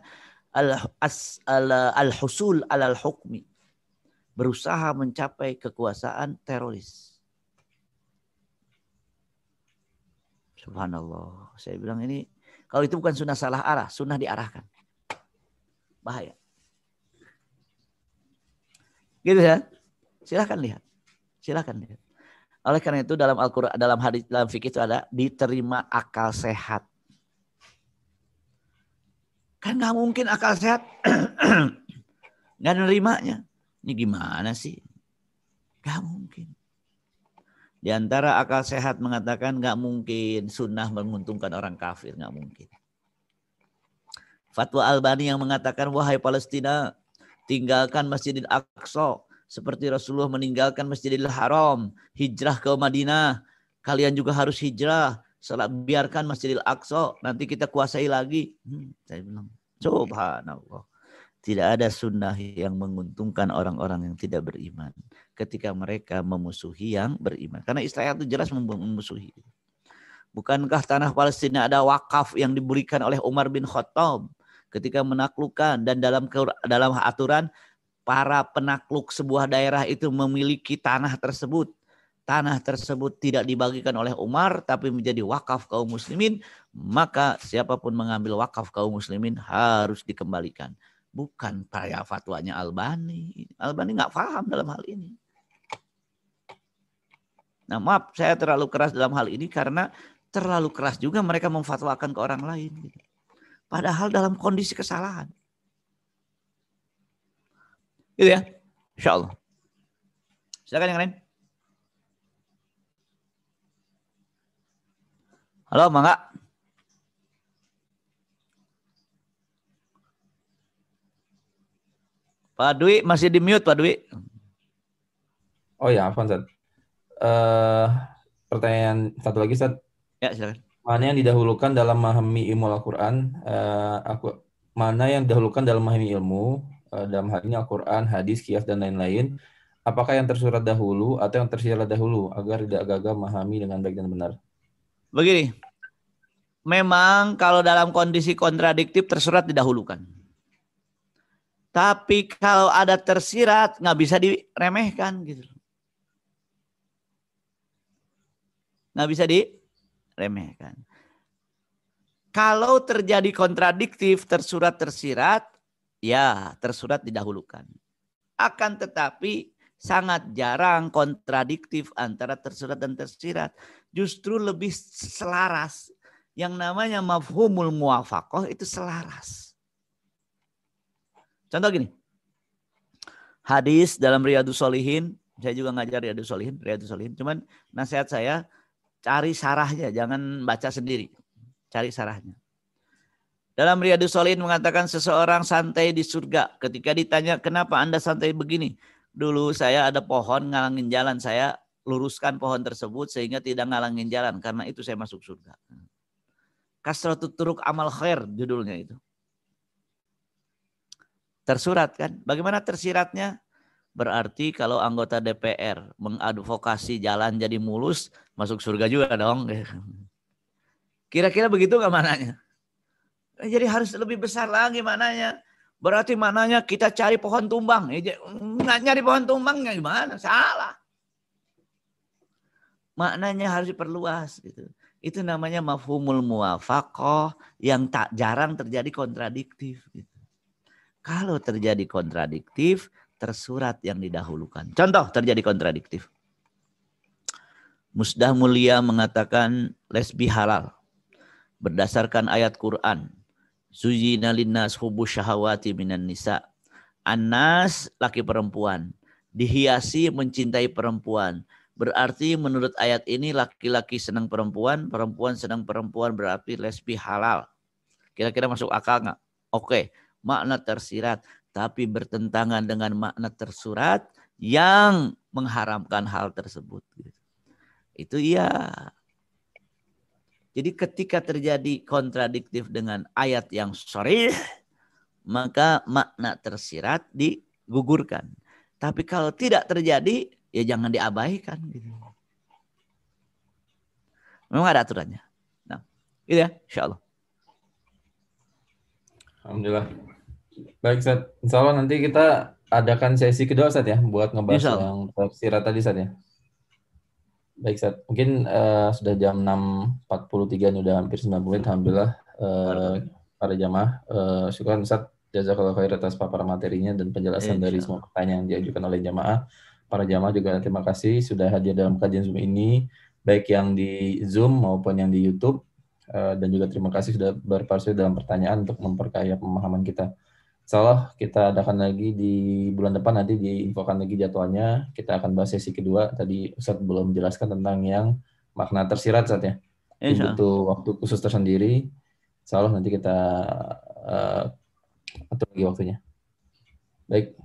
al-husul alal hukmi, berusaha mencapai kekuasaan teroris. Subhanallah. Saya bilang ini, kalau itu bukan sunnah salah arah, sunnah diarahkan. Bahaya. Gitu ya. Silahkan lihat. Oleh karena itu dalam Al-Quran, dalam hadis, dalam fikih itu ada diterima akal sehat. Kan nggak mungkin akal sehat nggak nerimanya. Ini gimana sih? Nggak mungkin. Di antara akal sehat mengatakan nggak mungkin sunnah menguntungkan orang kafir, nggak mungkin. Fatwa Albani yang mengatakan wahai Palestina, tinggalkan Masjidil Aqsa seperti Rasulullah meninggalkan Masjidil Haram, hijrah ke Madinah. Kalian juga harus hijrah. Biarkan Masjidil Aqsa, nanti kita kuasai lagi. Saya bilang, subhanallah. Tidak ada sunnah yang menguntungkan orang-orang yang tidak beriman ketika mereka memusuhi yang beriman. Karena Israel itu jelas memusuhi. Bukankah tanah Palestina ada wakaf yang diberikan oleh Umar bin Khattab ketika menaklukkan, dan dalam aturan para penakluk sebuah daerah itu memiliki tanah tersebut. Tanah tersebut tidak dibagikan oleh Umar tapi menjadi wakaf kaum muslimin, maka siapapun mengambil wakaf kaum muslimin harus dikembalikan. Bukan kayak fatwanya Albani. Albani nggak paham dalam hal ini. Nah maaf, saya terlalu keras dalam hal ini karena terlalu keras juga mereka memfatwakan ke orang lain. Padahal dalam kondisi kesalahan. Gitu ya. Insya Allah. Silakan yang lain. Halo, Mangga. Pak Dwi masih di mute, Pak Dwi. Oh ya, Afwan, Ustaz. Pertanyaan satu lagi, Ustaz. Ya, silakan. Mana yang didahulukan dalam memahami ilmu Al-Quran? Mana yang didahulukan dalam memahami ilmu? Dalam hal ini Al-Quran, hadis, qiyas, dan lain-lain. Apakah yang tersurat dahulu atau yang tersirat dahulu agar tidak gagal memahami dengan baik dan benar? Begini, memang kalau dalam kondisi kontradiktif tersurat didahulukan. Tapi kalau ada tersirat nggak bisa diremehkan gitu. Nggak bisa diremehkan. Kalau terjadi kontradiktif tersurat tersirat, ya tersurat didahulukan. Akan tetapi Sangat jarang kontradiktif antara tersurat dan tersirat. Justru lebih selaras. Yang namanya mafhumul muwafaqah itu selaras. Contoh gini. Hadis dalam Riyadhus Shalihin, saya juga ngajar Riyadhus Shalihin. Cuman nasihat saya, cari sarahnya, jangan baca sendiri. Cari sarahnya. Dalam Riyadhus Shalihin mengatakan seseorang santai di surga. Ketika ditanya, kenapa Anda santai begini? Dulu saya ada pohon ngalangin jalan, saya luruskan pohon tersebut sehingga tidak ngalangin jalan. Karena itu saya masuk surga. Kasratut turuk amal khair judulnya itu. Tersurat kan? Bagaimana tersiratnya? Berarti kalau anggota DPR mengadvokasi jalan jadi mulus, masuk surga juga dong. Kira-kira begitu gak mananya? Jadi harus lebih besar lagi mananya. Berarti mananya kita cari pohon tumbang. Nyari pohon tumbangnya gimana? Salah. Maknanya harus diperluas. Gitu. Itu namanya mafhumul muwafaqah yang tak jarang terjadi kontradiktif. Gitu. Kalau terjadi kontradiktif, tersurat yang didahulukan. Contoh terjadi kontradiktif. Musdah Mulia mengatakan lesbi halal. Berdasarkan ayat Quran. Zuyina linnas hubus syahawati minan nisa. Anas laki perempuan. Dihiasi mencintai perempuan. Berarti menurut ayat ini laki-laki senang perempuan. Perempuan senang perempuan berarti lesbi halal. Kira-kira masuk akal nggak? Oke. Makna tersirat. Tapi bertentangan dengan makna tersurat. Yang mengharamkan hal tersebut. Itu iya. Jadi ketika terjadi kontradiktif dengan ayat yang sharih, maka makna tersirat digugurkan. Tapi kalau tidak terjadi, ya jangan diabaikan. Gitu. Memang ada aturannya. Nah, gitu ya, insya Allah. Alhamdulillah. Baik, Ustaz. Insya Allah nanti kita adakan sesi kedua, Ustaz ya, buat ngebahas yang tersirat tadi, Ustaz ya. Baik, Ustaz. Mungkin sudah jam 6.43 ini, udah hampir 9 menit. Alhamdulillah para jamaah. Syukur Ustaz, jazakallahu khair atas paparan materinya dan penjelasan dari semua pertanyaan yang diajukan oleh jamaah. Para jamaah juga terima kasih sudah hadir dalam kajian Zoom ini, baik yang di Zoom maupun yang di YouTube. Dan juga terima kasih sudah berpartisipasi dalam pertanyaan untuk memperkaya pemahaman kita. Insyaallah kita adakan lagi di bulan depan, nanti diinfokan lagi jadwalnya. Kita akan bahas sesi kedua. Tadi Ustadz belum menjelaskan tentang yang makna tersirat, Ustadz ya. Ini butuh waktu khusus tersendiri. Insyaallah nanti kita atur lagi waktunya. Baik,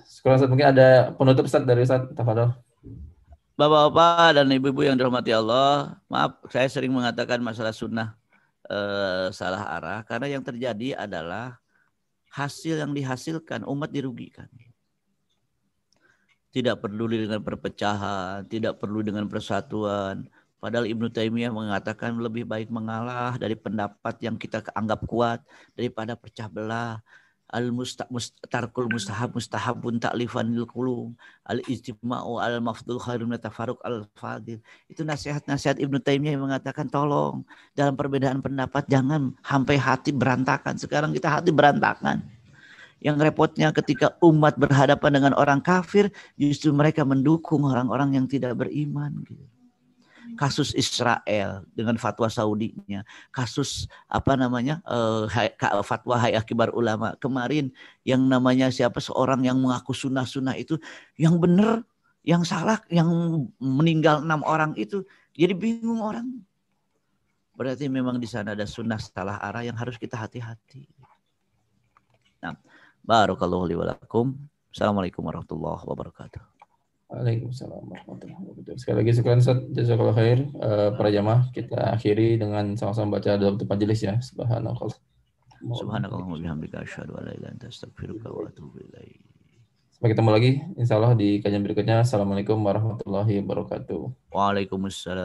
sekarang Ustadz mungkin ada penutup Ustadz dari Ustadz Tafadhol. Bapak-bapak dan ibu-ibu yang dirahmati Allah, maaf saya sering mengatakan masalah sunnah salah arah karena yang terjadi adalah hasil yang dihasilkan umat dirugikan. Tidak peduli dengan perpecahan, tidak perlu dengan persatuan. Padahal Ibnu Taimiyah mengatakan lebih baik mengalah dari pendapat yang kita anggap kuat daripada pecah belah. Tarkul mustahab mustahabun ta'lifan lil qulub, al-ijtima'u al-mafdul khairun min tafarruq al-fadil. Itu nasihat-nasihat Ibnu Taimiyah yang mengatakan tolong dalam perbedaan pendapat jangan sampai hati berantakan. Sekarang kita hati berantakan. Yang repotnya ketika umat berhadapan dengan orang kafir, justru mereka mendukung orang-orang yang tidak beriman gitu. Kasus Israel dengan fatwa Saudinya, kasus fatwa Hayat Kibar Ulama kemarin yang namanya siapa seorang yang mengaku sunnah itu yang benar, yang salah, yang meninggal 6 orang itu, jadi bingung orang. Berarti memang di sana ada sunnah salah arah yang harus kita hati-hati. Nah, barakallahu li wa lakum. Assalamualaikum warahmatullahi wabarakatuh. Waalaikumsalam warahmatullahi wabarakatuh. Sekali lagi syukur Ustaz, jazakallahu khair. Para jamaah kita akhiri dengan sama-sama baca doa untuk majelis ya. Subhanallah. Subhanakallahumma bihamdika asyhadu an la ilaha illa anta astaghfiruka wa atubu ilaik. Sampai ketemu lagi insyaallah di kajian berikutnya. Assalamualaikum warahmatullahi wabarakatuh. Waalaikumsalam.